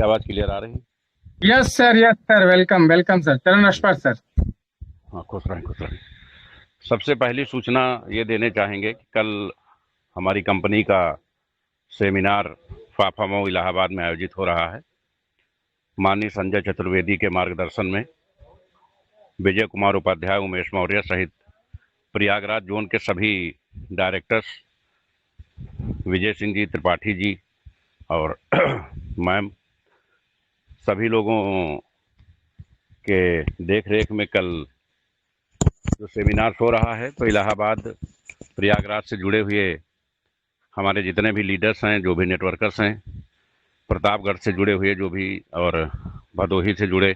आवाज क्लियर आ रही है? Yes sir, welcome welcome sir, चरण नमस्कार सर। हाँ, खुश रहें, खुश रहें। सबसे पहली सूचना ये देने चाहेंगे कि कल हमारी कंपनी का सेमिनार फाफामऊ इलाहाबाद में आयोजित हो रहा है। माननीय संजय चतुर्वेदी के मार्गदर्शन में विजय कुमार उपाध्याय, उमेश मौर्य सहित प्रयागराज जोन के सभी डायरेक्टर्स, विजय सिंह जी, त्रिपाठी जी और मैम, सभी लोगों के देख रेख में कल जो सेमिनार हो रहा है, तो इलाहाबाद प्रयागराज से जुड़े हुए हमारे जितने भी लीडर्स हैं, जो भी नेटवर्कर्स हैं, प्रतापगढ़ से जुड़े हुए जो भी, और भदोही से जुड़े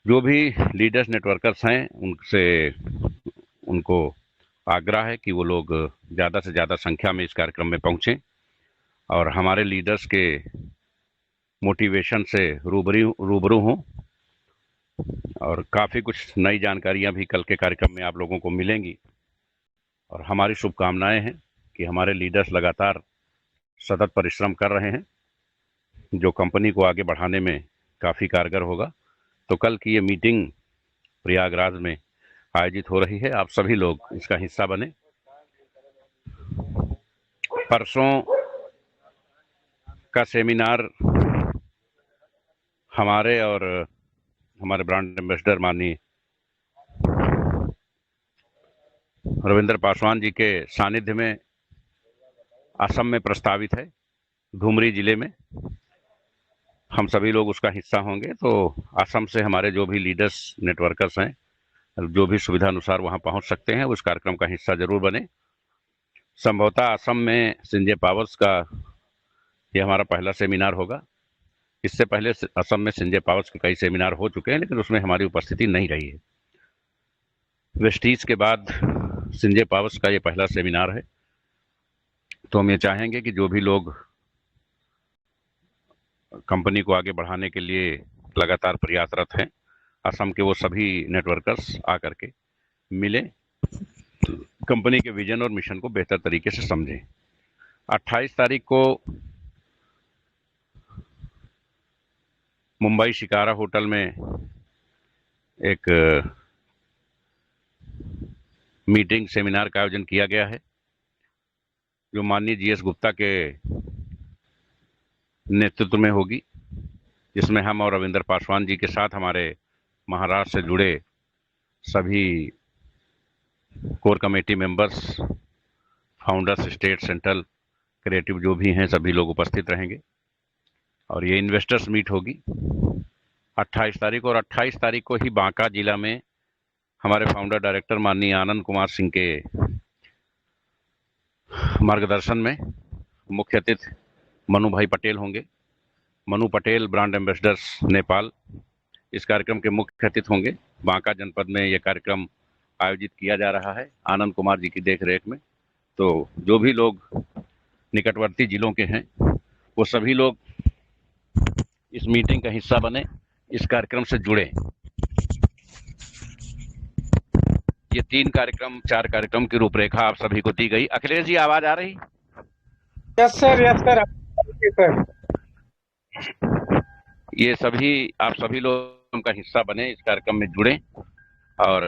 जो भी लीडर्स नेटवर्कर्स हैं, उनसे उनको आग्रह है कि वो लोग ज़्यादा से ज़्यादा संख्या में इस कार्यक्रम में पहुंचें और हमारे लीडर्स के मोटिवेशन से रूबरू हों। और काफ़ी कुछ नई जानकारियां भी कल के कार्यक्रम में आप लोगों को मिलेंगी। और हमारी शुभकामनाएं हैं कि हमारे लीडर्स लगातार सतत परिश्रम कर रहे हैं, जो कंपनी को आगे बढ़ाने में काफ़ी कारगर होगा। तो कल की ये मीटिंग प्रयागराज में आयोजित हो रही है, आप सभी लोग इसका हिस्सा बने। परसों का सेमिनार हमारे और हमारे ब्रांड एम्बेसडर माननीय रविंद्र पासवान जी के सानिध्य में असम में प्रस्तावित है, धुमरी जिले में। हम सभी लोग उसका हिस्सा होंगे। तो असम से हमारे जो भी लीडर्स नेटवर्कर्स हैं, जो भी सुविधा अनुसार वहां पहुंच सकते हैं, उस कार्यक्रम का हिस्सा जरूर बने। संभवतः असम में संजय पावर्स का ये हमारा पहला सेमिनार होगा। इससे पहले असम में संजय पावर्स के कई सेमिनार हो चुके हैं, लेकिन उसमें हमारी उपस्थिति नहीं रही है। वेस्टीज के बाद संजय पावर्स का ये पहला सेमिनार है। तो हम ये चाहेंगे कि जो भी लोग कंपनी को आगे बढ़ाने के लिए लगातार प्रयासरत हैं, असम के वो सभी नेटवर्कर्स आकर के मिले, कंपनी के विजन और मिशन को बेहतर तरीके से समझें। 28 तारीख को मुंबई शिकारा होटल में एक मीटिंग सेमिनार का आयोजन किया गया है, जो माननीय जीएस गुप्ता के नेतृत्व में होगी, जिसमें हम और रविंद्र पासवान जी के साथ हमारे महाराष्ट्र से जुड़े सभी core committee members, founders, state, central, creative जो भी हैं, सभी लोग उपस्थित रहेंगे। और ये इन्वेस्टर्स मीट होगी 28 तारीख। और 28 तारीख को ही बांका जिला में हमारे फाउंडर डायरेक्टर माननीय आनंद कुमार सिंह के मार्गदर्शन में मुख्य अतिथि मनु भाई पटेल होंगे। मनु पटेल, ब्रांड एम्बेसडर्स नेपाल, इस कार्यक्रम के मुख्य अतिथि होंगे। बांका जनपद में यह कार्यक्रम आयोजित किया जा रहा है आनंद कुमार जी की देखरेख में। तो जो भी लोग निकटवर्ती जिलों के हैं, वो सभी लोग इस मीटिंग का हिस्सा बने, इस कार्यक्रम से जुड़े। ये 4 कार्यक्रम की रूपरेखा आप सभी को दी गई। अखिलेश जी, आवाज आ रही? Yes sir, sir. ये सभी आप सभी लोग उनका हिस्सा बने, इस कार्यक्रम में जुड़े। और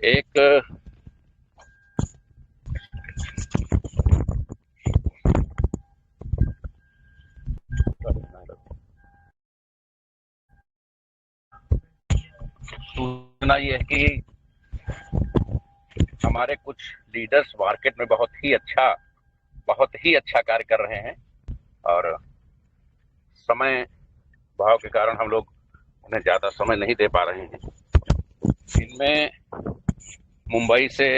एक सूचना ये है कि हमारे कुछ लीडर्स मार्केट में बहुत ही अच्छा कार्य कर रहे हैं, और समय भाव के कारण हम लोग उन्हें ज्यादा समय नहीं दे पा रहे हैं। इनमें मुंबई से,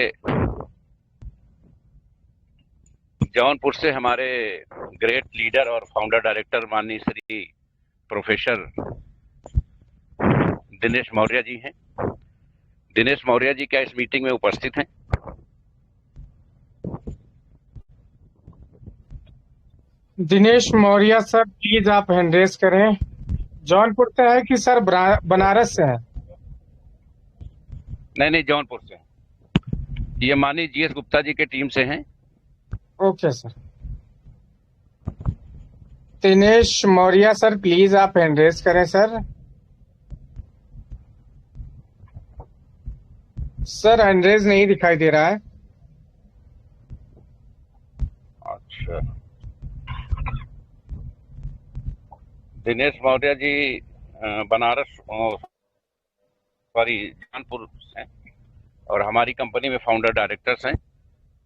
जौनपुर से हमारे ग्रेट लीडर और फाउंडर डायरेक्टर माननीय श्री प्रोफेसर दिनेश मौर्य जी हैं। दिनेश मौर्य जी क्या इस मीटिंग में उपस्थित हैं? दिनेश मौर्य सर, प्लीज आप हैंड रेस करें। जौनपुर से है कि सर बनारस से है? नहीं नहीं, जौनपुर से। ये माननीय जीएस गुप्ता जी के टीम से हैं। Okay sir. Dinesh Maurya sir, please आप हैंड रेज करें सर। सर हैंड रेज नहीं दिखाई दे रहा है। अच्छा, दिनेश मौर्य जी बनारस सॉरी कानपुर हैं और हमारी कंपनी में फाउंडर डायरेक्टर्स हैं।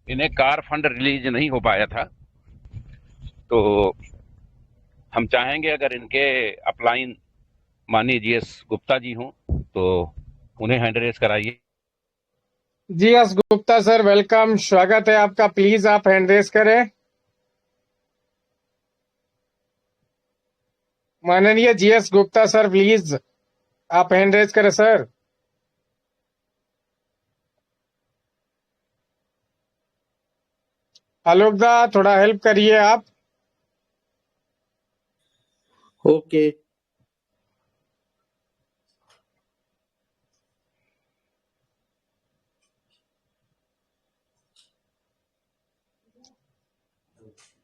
इन्हें कार फंड रिलीज नहीं हो पाया था, तो हम चाहेंगे अगर इनके अपलाइन माननीय जीएस गुप्ता जी हों तो उन्हें हैंड रेज कराइए। जीएस गुप्ता सर, वेलकम, स्वागत है आपका। प्लीज आप हैंड रेज करें। माननीय जीएस गुप्ता सर, प्लीज आप हैंड रेज करें सर। आलोक दा, थोड़ा हेल्प करिए आप। ओके।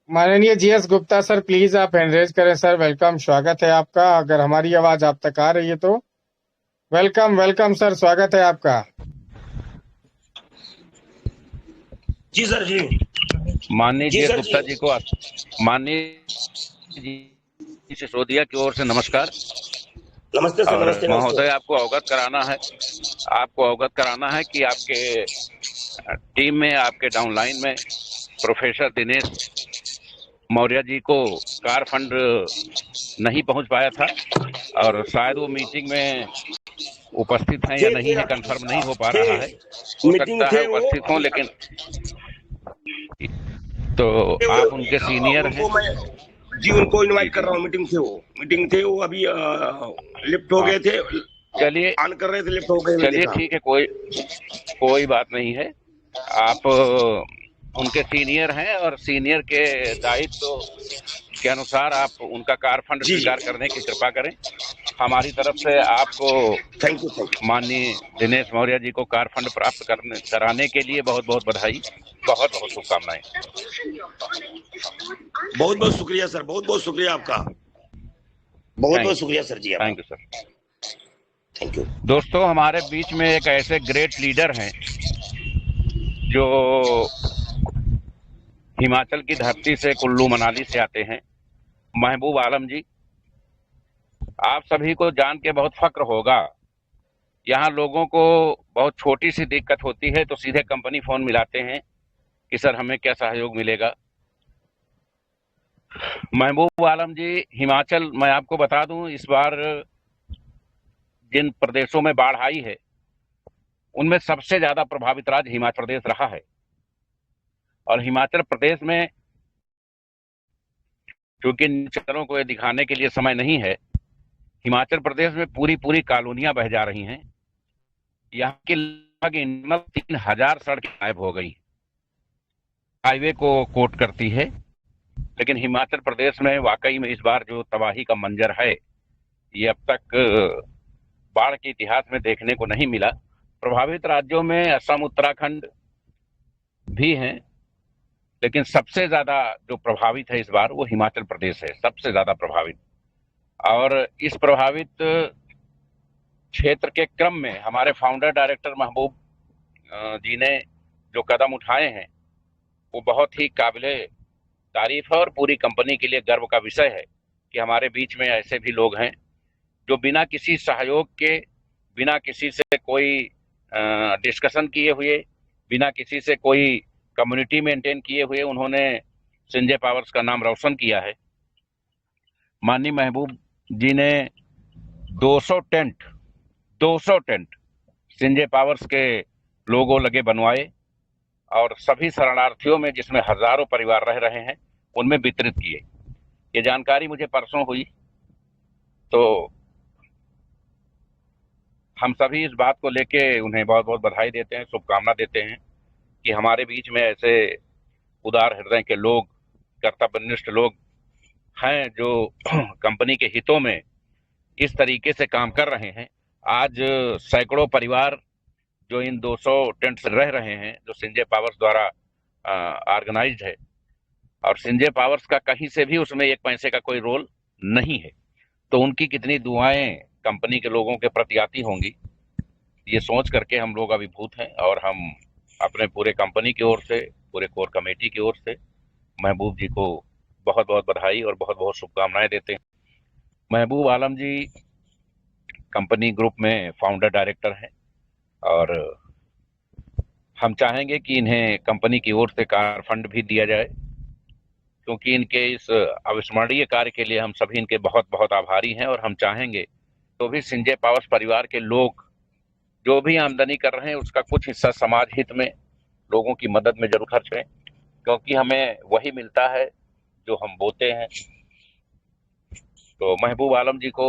माननीय जीएस गुप्ता सर, प्लीज आप हैंड रेज करें सर। वेलकम, स्वागत है आपका। अगर हमारी आवाज आप तक आ रही है तो वेलकम वेलकम सर, स्वागत है आपका। जी सर जी। माननीय जी जीएस सर गुप्ता जी। जी को माननीय जी सिसोदिया की ओर से नमस्कार। नमस्ते सर, और नमस्ते महोदय नमस्ते। आपको अवगत कराना है कि आपके टीम में, आपके डाउनलाइन में प्रोफेसर दिनेश मौर्य जी को कार फंड नहीं पहुंच पाया था और शायद वो मीटिंग में उपस्थित हैं या नहीं है, कंफर्म नहीं हो पा थे रहा है। हो मीटिंग सकता है थे वो उपस्थित हों, अभी लेकिन तो आप उनके सीनियर हैं। उनको मैं जी उनको जी इनवाइट कर जी, रहा हूँ। मीटिंग थे वो अभी लिफ्ट हो हाँ, गए थे। चलिए ऑन कर रहे थे, लिफ्ट हो गए, मैं चलिए देखा। ठीक है, कोई कोई बात नहीं है। आप उनके सीनियर हैं और सीनियर के दायित्व के अनुसार आप उनका कार फंड जी जी। स्वीकार करने की कृपा करें। हमारी तरफ से आपको थैंक यू थैंक माननीय दिनेश मौर्य जी को कार फंड प्राप्त कराने के लिए बहुत बहुत बधाई, बहुत बहुत शुभकामनाएं। यू। बहुत बहुत शुक्रिया सर, बहुत बहुत शुक्रिया आपका। बहुत बहुत शुक्रिया सर जी आपका। Thank you sir. Thank you. दोस्तों, हमारे बीच में एक ऐसे ग्रेट लीडर हैं जो हिमाचल की धरती से, कुल्लू मनाली से आते हैं, महबूब आलम जी। आप सभी को जान के बहुत फक्र होगा। यहाँ लोगों को बहुत छोटी सी दिक्कत होती है तो सीधे कंपनी फोन मिलाते हैं कि सर हमें क्या सहयोग मिलेगा। महबूब आलम जी, हिमाचल, मैं आपको बता दूं, इस बार जिन प्रदेशों में बाढ़ आई है उनमें सबसे ज्यादा प्रभावित राज्य हिमाचल प्रदेश रहा है। और हिमाचल प्रदेश में, क्योंकि नेचरों को ये दिखाने के लिए समय नहीं है, हिमाचल प्रदेश में पूरी पूरी कॉलोनियां बह जा रही हैं। यहाँ की लगभग इंटरनल 3000 सड़कें गायब हो गई। हाईवे को कोट करती है, लेकिन हिमाचल प्रदेश में वाकई में इस बार जो तबाही का मंजर है, ये अब तक बाढ़ के इतिहास में देखने को नहीं मिला। प्रभावित राज्यों में असम, उत्तराखंड भी हैं, लेकिन सबसे ज्यादा जो प्रभावित है इस बार वो हिमाचल प्रदेश है, सबसे ज्यादा प्रभावित। और इस प्रभावित क्षेत्र के क्रम में हमारे फाउंडर डायरेक्टर महबूब जी ने जो कदम उठाए हैं वो बहुत ही काबिले तारीफ है और पूरी कंपनी के लिए गर्व का विषय है कि हमारे बीच में ऐसे भी लोग हैं जो बिना किसी सहयोग के, बिना किसी से कोई डिस्कशन किए हुए, बिना किसी से कोई कम्युनिटी मेंटेन किए हुए उन्होंने संजय पावर्स का नाम रोशन किया है। माननीय महबूब जी ने 200 टेंट संजय पावर्स के लोगो लगे बनवाए और सभी शरणार्थियों में, जिसमें हजारों परिवार रह रहे हैं, उनमें वितरित किए। ये जानकारी मुझे परसों हुई, तो हम सभी इस बात को लेके उन्हें बहुत बहुत बधाई देते हैं, शुभकामना देते हैं कि हमारे बीच में ऐसे उदार हृदय के लोग, कर्तव्यनिष्ठ लोग हैं जो कंपनी के हितों में इस तरीके से काम कर रहे हैं। आज सैकड़ों परिवार जो इन 200 टेंट से रह रहे हैं, जो संजय पावर्स द्वारा ऑर्गेनाइज्ड है, और संजय पावर्स का कहीं से भी उसमें एक पैसे का कोई रोल नहीं है। तो उनकी कितनी दुआएं कंपनी के लोगों के प्रति आती होंगी, ये सोच करके हम लोग अभिभूत हैं। और हम अपने पूरे कंपनी की ओर से, पूरे कोर कमेटी की ओर से महबूब जी को बहुत बहुत बधाई और बहुत बहुत शुभकामनाएं देते हैं। महबूब आलम जी कंपनी ग्रुप में फाउंडर डायरेक्टर हैं और हम चाहेंगे कि इन्हें कंपनी की ओर से कार फंड भी दिया जाए, क्योंकि इनके इस अविस्मरणीय कार्य के लिए हम सभी इनके बहुत बहुत आभारी हैं। और हम चाहेंगे तो भी संजय पावर्स परिवार के लोग जो भी आमदनी कर रहे हैं उसका कुछ हिस्सा समाज हित में, लोगों की मदद में जरूर खर्च करें, क्योंकि हमें वही मिलता है जो हम बोते हैं। तो महबूब आलम जी को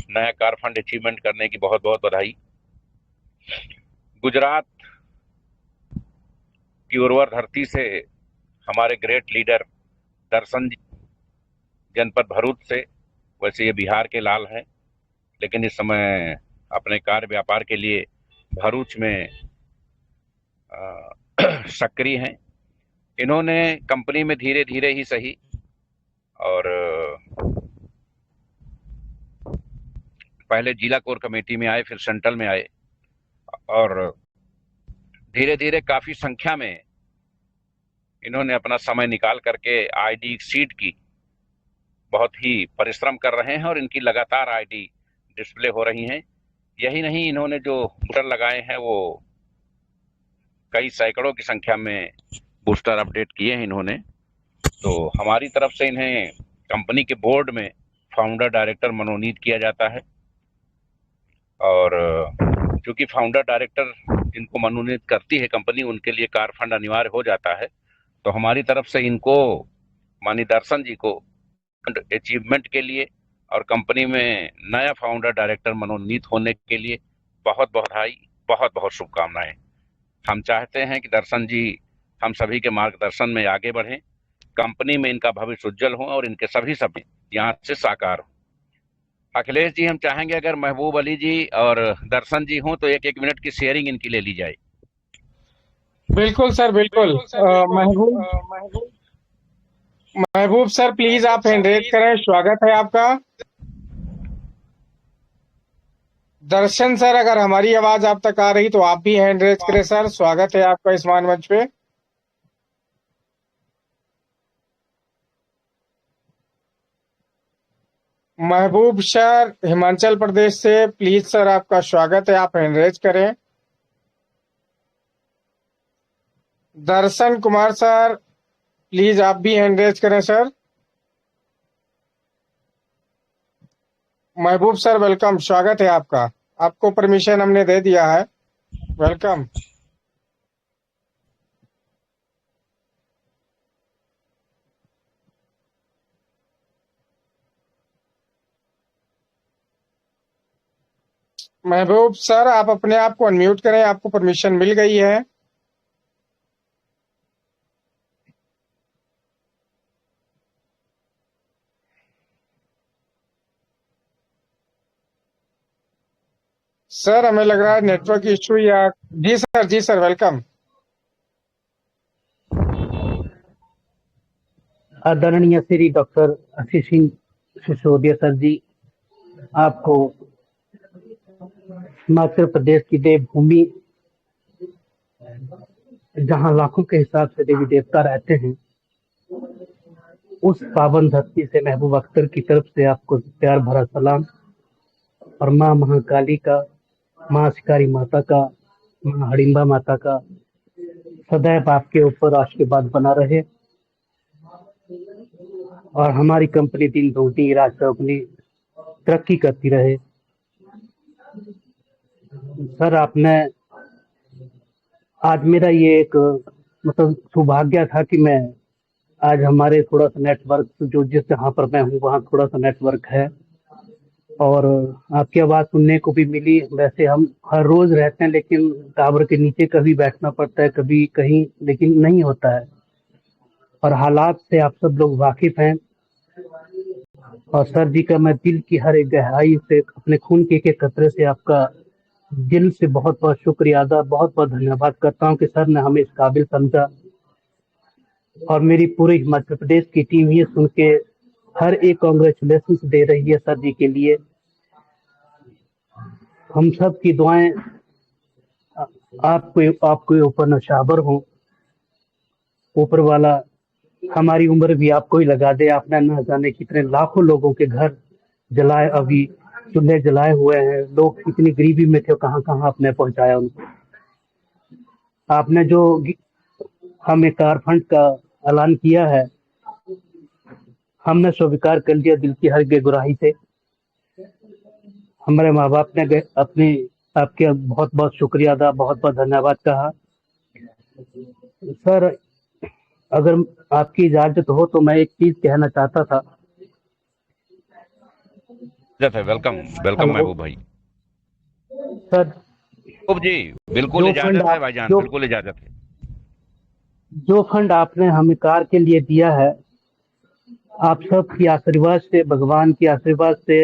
नया कार फंड अचीवमेंट करने की बहुत बहुत बधाई। गुजरात की उर्वर धरती से हमारे ग्रेट लीडर दर्शन जी, जनपद भरूच से, वैसे ये बिहार के लाल हैं लेकिन इस समय अपने कार्य व्यापार के लिए भरूच में सक्रिय हैं। इन्होंने कंपनी में धीरे धीरे ही सही और पहले जिला कोर कमेटी में आए, फिर सेंट्रल में आए और धीरे धीरे काफी संख्या में इन्होंने अपना समय निकाल करके आईडी सीट की बहुत ही परिश्रम कर रहे हैं और इनकी लगातार आईडी डिस्प्ले हो रही हैं। यही नहीं, इन्होंने जो बूस्टर लगाए हैं वो कई सैकड़ों की संख्या में बूस्टर अपडेट किए हैं इन्होंने। तो हमारी तरफ से इन्हें कंपनी के बोर्ड में फाउंडर डायरेक्टर मनोनीत किया जाता है और चूंकि फाउंडर डायरेक्टर जिनको मनोनीत करती है कंपनी, उनके लिए कार फंड अनिवार्य हो जाता है। तो हमारी तरफ से इनको, माननीय दर्शन जी को अचीवमेंट के लिए और कंपनी में नया फाउंडर डायरेक्टर मनोनीत होने के लिए बहुत बहुत बधाई, बहुत बहुत शुभकामनाएं। हम चाहते हैं कि दर्शन जी हम सभी के मार्गदर्शन में आगे बढ़ें, कंपनी में इनका भविष्य उज्जवल हो और इनके सभी सपने यहाँ से साकार हो। अखिलेश जी, हम चाहेंगे अगर महबूब अली जी और दर्शन जी हों तो एक एक मिनट की शेयरिंग इनकी ले ली जाए। बिल्कुल सर, बिल्कुल। महबूब सर प्लीज आप हैंड रेज करें, स्वागत है आपका। दर्शन सर, अगर हमारी आवाज आप तक आ रही तो आप भी हैंड रेज करें सर, स्वागत है आपका इस मान मंच पे। महबूब सर हिमाचल प्रदेश से, प्लीज सर आपका स्वागत है, आप हैंड रेज करें। दर्शन कुमार सर प्लीज आप भी हैंड रेज करें सर। महबूब सर वेलकम, स्वागत है आपका, आपको परमिशन हमने दे दिया है, वेलकम। महबूब सर आप अपने आप को अनम्यूट करें, आपको परमिशन मिल गई है। सर हमें लग रहा है नेटवर्क इश्यू या। जी सर, जी सर, वेलकम। आदरणीय श्री डॉक्टर आशीष सिंह सिसोदिया सर जी, आपको हिमाचल प्रदेश की देवभूमि, जहां लाखों के हिसाब से देवी देवता रहते हैं, उस पावन धरती से महबूब अख्तर की तरफ से आपको प्यार भरा सलाम। और माँ महाकाली का, माँ शिकारी माता का, माँ हडिम्बा माता का सदैव आपके ऊपर आशीर्वाद बना रहे और हमारी कंपनी दिन दोगुनी रात चौगुनी तरक्की करती रहे। सर आपने आज मेरा ये एक मतलब सौभाग्य था कि मैं आज हमारे थोड़ा सा नेटवर्क जो जिस जहाँ पर मैं हूँ वहाँ थोड़ा सा नेटवर्क है और आपकी आवाज़ सुनने को भी मिली। वैसे हम हर रोज रहते हैं लेकिन टावर के नीचे कभी बैठना पड़ता है, कभी कहीं, लेकिन नहीं होता है और हालात से आप सब लोग वाकिफ हैं। और सर जी का मैं दिल की हर एक गहराई से, अपने खून के एक कतरे से आपका दिल से बहुत बहुत शुक्रिया अदा, बहुत बहुत धन्यवाद करता हूँ कि सर ने हमें इस काबिल समझा और मेरी पूरी हिमाचल प्रदेश की टीम ये सुन के हर एक कांग्रेचुलेशन दे रही है सर जी के लिए। हम सब की दुआएं आपके ऊपर नौशाबर हों। ऊपर वाला हमारी उम्र भी आपको ही लगा दे। आपने न जाने कितने लाखों लोगों के घर जलाए, अभी चूल्हे जलाए हुए हैं। लोग कितनी गरीबी में थे, कहाँ कहाँ आपने पहुंचाया उनको। आपने जो हमें कार फंड का ऐलान किया है, हमने स्वीकार कर लिया दिल की हर गुराही से। हमारे माँ बाप ने अपने आपके बहुत बहुत शुक्रिया अदा, बहुत बहुत धन्यवाद कहा। सर, अगर आपकी इजाजत हो तो मैं एक चीज कहना चाहता था। वेलकम वेलकम हेलो महबूब भाई। सर, महबूब जी, बिल्कुल जो फंड इजाजत है आप भाईजान, जो बिल्कुल इजाजत है। जो फंड आपने हमें कार के लिए दिया है, आप सबकी आशीर्वाद से, भगवान की आशीर्वाद से,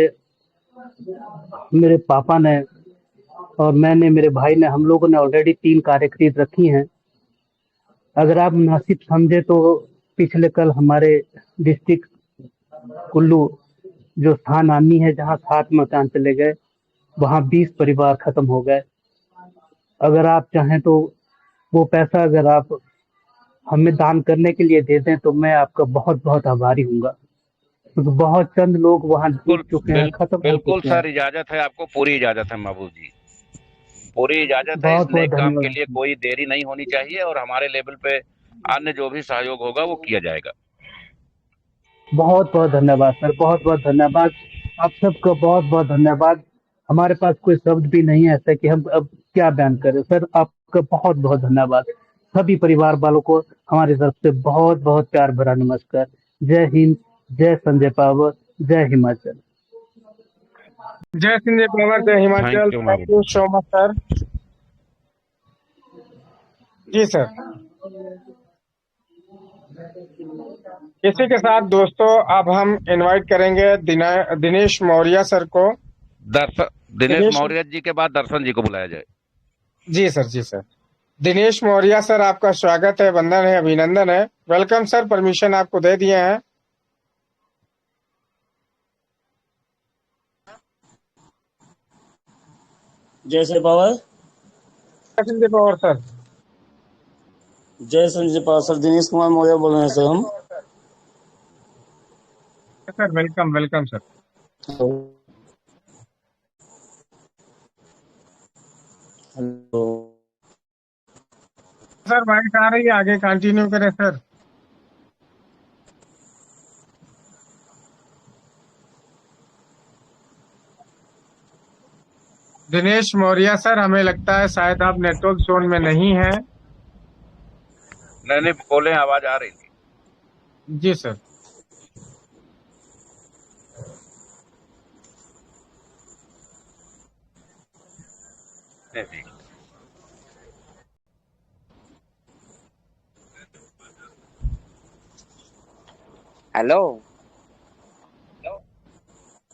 मेरे पापा ने और मैंने, मेरे भाई ने, हम लोगों ने ऑलरेडी 3 कारें खरीद रखी हैं। अगर आप मुनासिब समझे तो पिछले कल हमारे डिस्ट्रिक्ट कुल्लू जो स्थान आनी है, जहाँ 7 मकान चले गए, वहाँ 20 परिवार खत्म हो गए। अगर आप चाहें तो वो पैसा अगर आप हमें दान करने के लिए दे दें तो मैं आपका बहुत बहुत आभारी हूँगा, क्योंकि बहुत चंद लोग वहाँ डूब बिल्कुल चुके हैं, खत्म हो बिल्कुल चुके हैं। सर, इजाजत है आपको, पूरी इजाजत है महबूब जी, पूरी इजाजत है। इस बहुत बहुत नेक काम के लिए धन्यवाद। कोई देरी नहीं होनी चाहिए और हमारे लेवल पे अन्य जो भी सहयोग होगा वो किया जाएगा। बहुत बहुत धन्यवाद सर, बहुत बहुत धन्यवाद। आप सबका बहुत बहुत धन्यवाद। हमारे पास कोई शब्द भी नहीं है ऐसा कि हम अब क्या बयान करें। सर, आपका बहुत बहुत धन्यवाद। सभी परिवार वालों को हमारी तरफ से बहुत बहुत प्यार भरा नमस्कार। जय हिंद, जय संजय पावर, जय हिमाचल। जय सिंह, जय पवार, जय thank Himachal. You thank you Mahboob. So much sir. जी सर। इसी के साथ दोस्तों अब हम इनवाइट करेंगे दिनेश मौर्य सर को। दर्शन, दिनेश दिनेश, मौर्य जी के बाद दर्शन जी को बुलाया जाए। जी सर, जी सर। दिनेश मौर्य सर, आपका स्वागत है, वंदन है, अभिनंदन है। वेलकम सर, परमिशन आपको दे दिए हैं। जय श्री पवार। जय सिंह, जय पवार सर। जय संजय पवार सर, दिनेश कुमार मौर्य बोल रहे हैं सर हम। Sir welcome, welcome sir. Hello hello. Sir voice आ रही है, आगे कंटिन्यू करें सर। दिनेश मौर्य सर, हमें लगता है शायद आप नेटवर्क जोन में नहीं है। नहीं नहीं, बोले, आवाज आ रही थी। जी सर। नहीं जी। हेलो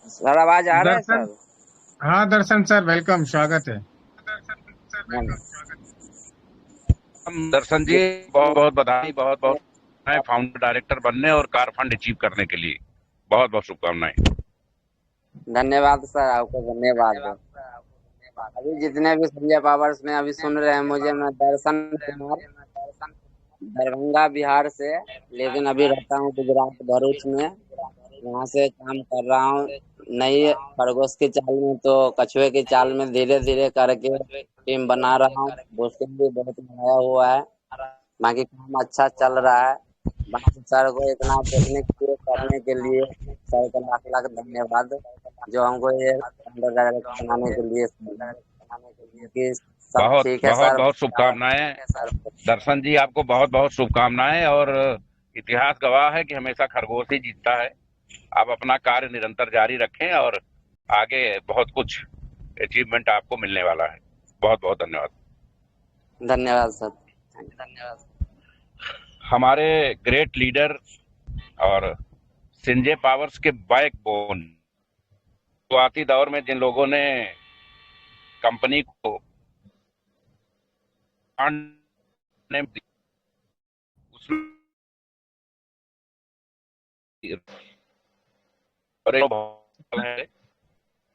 सर, आवाज आ रहा है दर्शन, सर? हाँ दर्शन सर, वेलकम, स्वागत है। धन्य- हम दर्शन जी, बहुत बहुत बधाई, बहुत बहुत शुभकामनाएं फाउंडर डायरेक्टर बनने और कार फंड अचीव करने के लिए। बहुत बहुत शुभकामनाएं। धन्यवाद सर, आपको धन्यवाद। अभी जितने भी संजय पावर्स में अभी सुन रहे हैं मुझे, मैं दर्शन कुमार, दरभंगा बिहार से, लेकिन अभी रहता हूँ गुजरात भरूच में। यहाँ से काम कर रहा हूँ नई खरगोश की चाल में, तो कछुए की चाल में धीरे धीरे करके टीम बना रहा हूँ। दोस्तों भी बहुत बनाया हुआ है, बाकी काम अच्छा चल रहा है। बाकी सर को इतना देखने के लिए, करने के लिए सर का लाख लाख धन्यवाद, जो हमको ये अंडर डायरेक्टर बनाने के लिए। बाकी सब बहुत ठीक है बहुत सर। बहुत शुभकामनाएं दर्शन जी, आपको बहुत बहुत शुभकामनाएं। और इतिहास गवाह है कि हमेशा खरगोश ही जीतता है। आप अपना कार्य निरंतर जारी रखें और आगे बहुत कुछ अचीवमेंट आपको मिलने वाला है। बहुत बहुत धन्यवाद। धन्यवाद सर। हमारे ग्रेट लीडर और संजय पावर्स के बैकबोन, शुरुआती दौर में जिन लोगों ने कंपनी को फंड ने उसमें और एक है,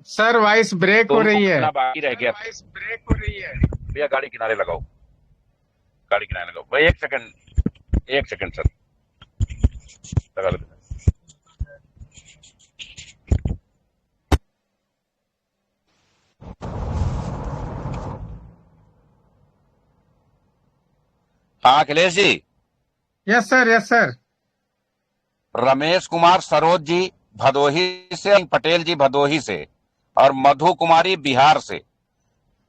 सर वॉइस ब्रेक हो रही है। इतना बाकी रह गया। भैया गाड़ी किनारे लगाओ, गाड़ी किनारे लगाओ भाई। एक सेकंड सर, लगा लो। हाँ Akhilesh ji. Yes sir, yes sir. Ramesh Kumar Saroj ji Bhadohi से, पटेल जी भदोही से और मधु कुमारी बिहार से,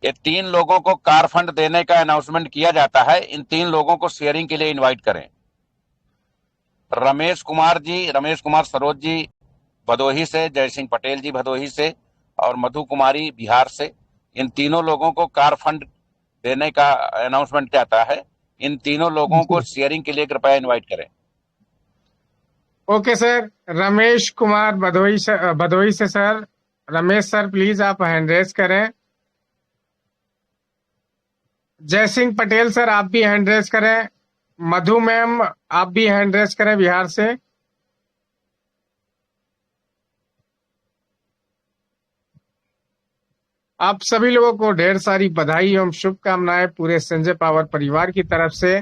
ये 3 लोगों को कार फंड देने का अनाउंसमेंट किया जाता है। इन 3 लोगों को शेयरिंग के लिए इनवाइट करें। रमेश कुमार सरोज जी भदोही से, जय सिंह पटेल जी भदोही से और मधु कुमारी बिहार से, इन तीनों लोगों को कार फंड देने का अनाउंसमेंट जाता है। इन तीनों लोगों को शेयरिंग के लिए कृपया इनवाइट करें। Okay sir. रमेश कुमार भदोही से सर। रमेश सर प्लीज आप हैंड रेज करें। जय सिंह पटेल सर आप भी हैंड रेज करें। मधु मैम आप भी हैंड रेज करें बिहार से। आप सभी लोगों को ढेर सारी बधाई एवं शुभकामनाएं पूरे संजय पावर परिवार की तरफ से।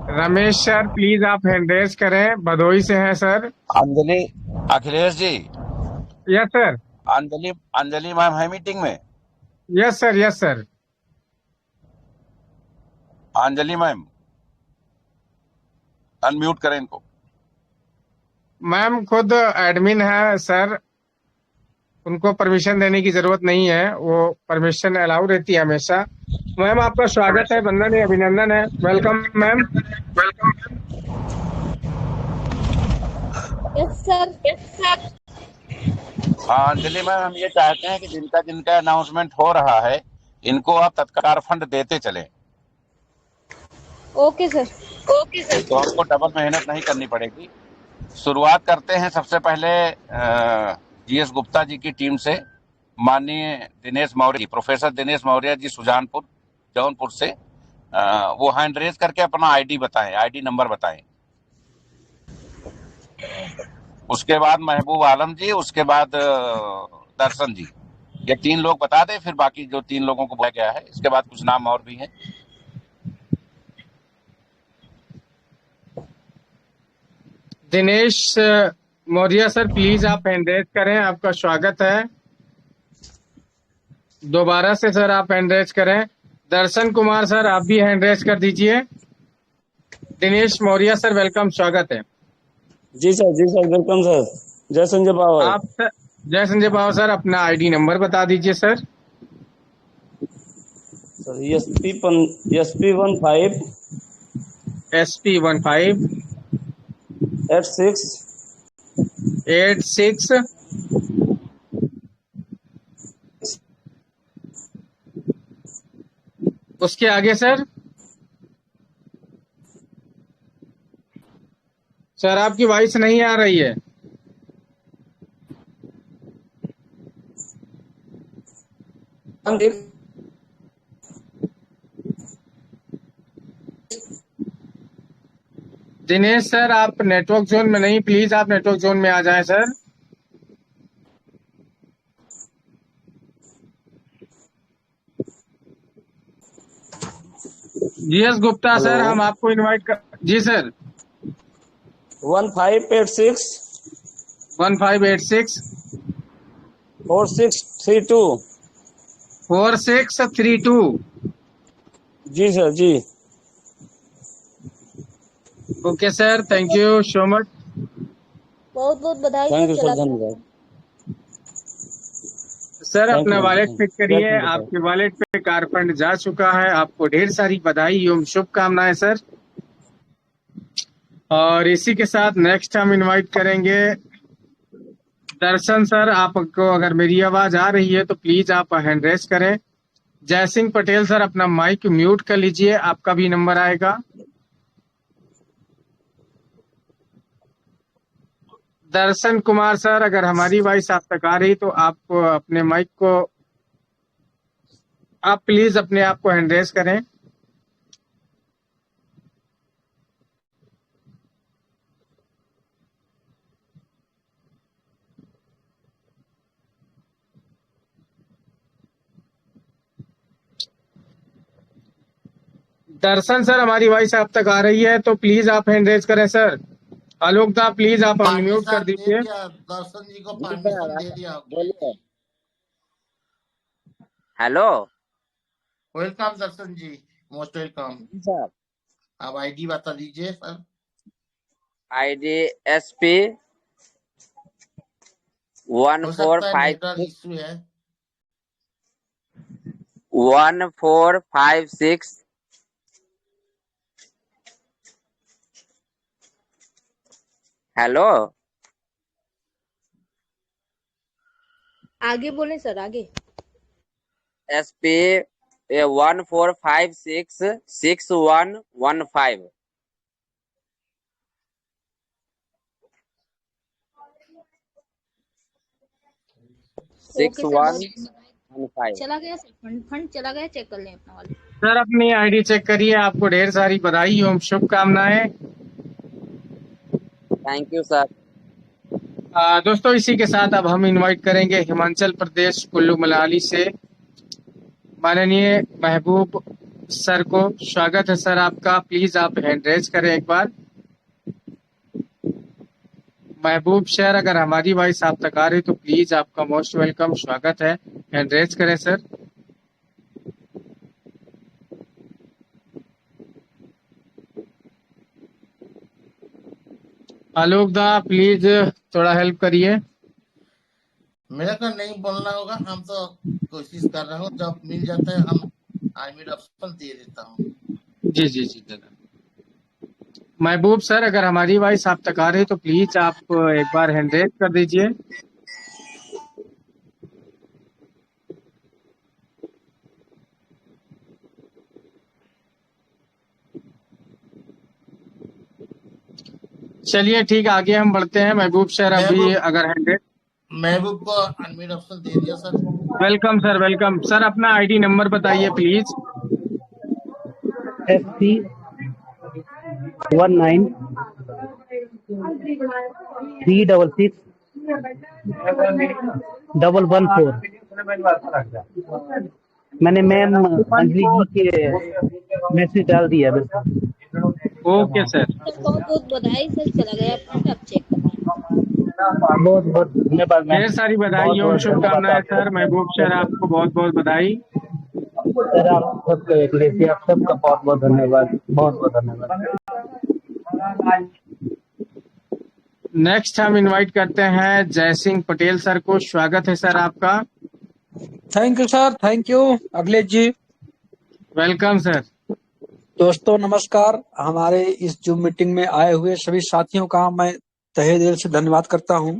रमेश सर प्लीज आप हैंड रेज करें, भदोही से हैं sir. Anjali, Akhilesh ji. Yes sir. Anjali ma'am है मीटिंग में। Yes sir, yes sir. Anjali ma'am unmute करें इनको। मैम खुद एडमिन है सर, उनको परमिशन देने की जरूरत नहीं है, वो परमिशन अलाउ रहती है हमेशा। मैम आपका स्वागत है, वंदन है, अभिनंदन है। Welcome ma'am. Yes sir, yes sir. हाँ अंजलि मैम, हम ये चाहते हैं कि जिनका अनाउंसमेंट हो रहा है इनको आप तत्काल फंड देते चलें। Okay sir, okay sir. तो आपको डबल मेहनत नहीं करनी पड़ेगी। शुरुआत करते हैं सबसे पहले जीएस गुप्ता जी की टीम से। माननीय दिनेश मौर्य, प्रोफेसर दिनेश मौर्य जी सुजानपुर जौनपुर से, वो हैंड रेज करके अपना आईडी बताएं, आईडी नंबर बताएं। उसके बाद महबूब आलम जी, उसके बाद दर्शन जी। ये 3 लोग बता दें, फिर बाकी जो 3 लोगों को बुलाया गया है। इसके बाद कुछ नाम और भी हैं। दिनेश मौर्य सर प्लीज आप हैंड रेज करें, आपका स्वागत है। दोबारा से सर आप हैंड रेज करें। दर्शन कुमार सर आप भी हैंड रेज कर दीजिए। दिनेश मौर्य सर वेलकम, स्वागत है। जी सर वेलकम सर। जय संजय पावर। आप सर, जय संजय पावर सर अपना आईडी नंबर बता दीजिए सर। Sir SP15 SP15 86 86। उसके आगे सर। सर आपकी वॉइस नहीं आ रही है। दिनेश सर आप नेटवर्क जोन में नहीं, प्लीज आप नेटवर्क जोन में आ जाएं सर। जीएस गुप्ता सर हम आपको इनवाइट कर। जी सर। 1586 1586 4632। 4632। जी सर जी। Okay sir, thank you so much. बहुत बहुत बधाई थैंक यू सर। सर, चलाते धन्यवाद सर Thank अपना you, wallet thank you. Pick करिए, Welcome, sir. आपके वॉलेट पे कार फंड जा चुका है। आपको ढेर सारी बधाई एवं शुभकामनाएं सर। और इसी के साथ नेक्स्ट हम इनवाइट करेंगे दर्शन सर। आपको अगर मेरी आवाज आ रही है तो प्लीज आप हैंड रेज करें। जय सिंह पटेल सर अपना माइक म्यूट कर लीजिए, आपका भी नंबर आएगा। दर्शन कुमार सर अगर हमारी वॉइस आप तक आ रही तो आप अपने माइक को आप प्लीज अपने आप को हैंड रेज करें। दर्शन सर हमारी वॉइस आप तक आ रही है तो प्लीज आप हैंड रेज करें सर। आलोक दा प्लीज आप अनम्यूट कर परमिशन दे दीजिए। दिया, दर्शन जी को जी परमिशन सर दे दिया। बोलिए। हेलो वेलकम दर्शन जी, मोस्ट वेलकम। जी सर। अब आईडी बता दीजिए सर। ID SP हो सकता है 1456 नेटवर्क इश्यू है। 1456। हेलो आगे बोले सर आगे। SP 1456 6115। ओके सर, बहुत 6115। चला गया सर, फंड फंड चला गया, चेक कर लें अपना वाले। सर अपनी आईडी चेक करिए, आपको ढेर सारी बधाई एवं शुभकामनाएं। Thank you sir. दोस्तों इसी के साथ अब हम इनवाइट करेंगे हिमाचल प्रदेश कुल्लू मनाली से माननीय महबूब सर को। स्वागत है सर आपका, प्लीज आप हैंड रेज करें एक बार। महबूब सर अगर हमारी वॉइस आप तक आ रही तो प्लीज आपका मोस्ट वेलकम, स्वागत है, हैंड रेज करें सर। आलोक दा प्लीज थोड़ा हेल्प करिए। मेरे को नहीं बोलना होगा, हम तो कोशिश कर रहा हूँ, जब मिल जाता है हम आईडी ऑप्शन दे देता हूँ। जी जी जी दादा। महबूब सर अगर हमारी वॉइस आप तक आ रही तो प्लीज आप एक बार हैंड रेज कर दीजिए। चलिए ठीक, आगे हम बढ़ते हैं। महबूब सर अभी अगर हैंड रेज। महबूब को अनम्यूट ऑप्शन दे दिया sir. Welcome sir, welcome sir. अपना आईडी नंबर बताइए प्लीज। SP 19 366 114। मैंने मैम अंजलि जी के मैसेज डाल दिया। Okay sir. सर बहुत बहुत बधाई सर, चला गया फंड, आप चेक कर लें। बहुत बहुत धन्यवाद मैम। ढेर सारी बधाई और शुभकामनाएं सर। महबूब सर आपको बहुत बहुत बधाई। सर आप सबका एक्लेसिया आप सबका बहुत बहुत धन्यवाद, बहुत बहुत धन्यवाद। नेक्स्ट हम इनवाइट करते हैं जय सिंह पटेल सर को। स्वागत है सर आपका। Thank you sir, thank you Akhilesh ji. Welcome sir. दोस्तों नमस्कार। हमारे इस जूम मीटिंग में आए हुए सभी साथियों का मैं तहे दिल से धन्यवाद करता हूं।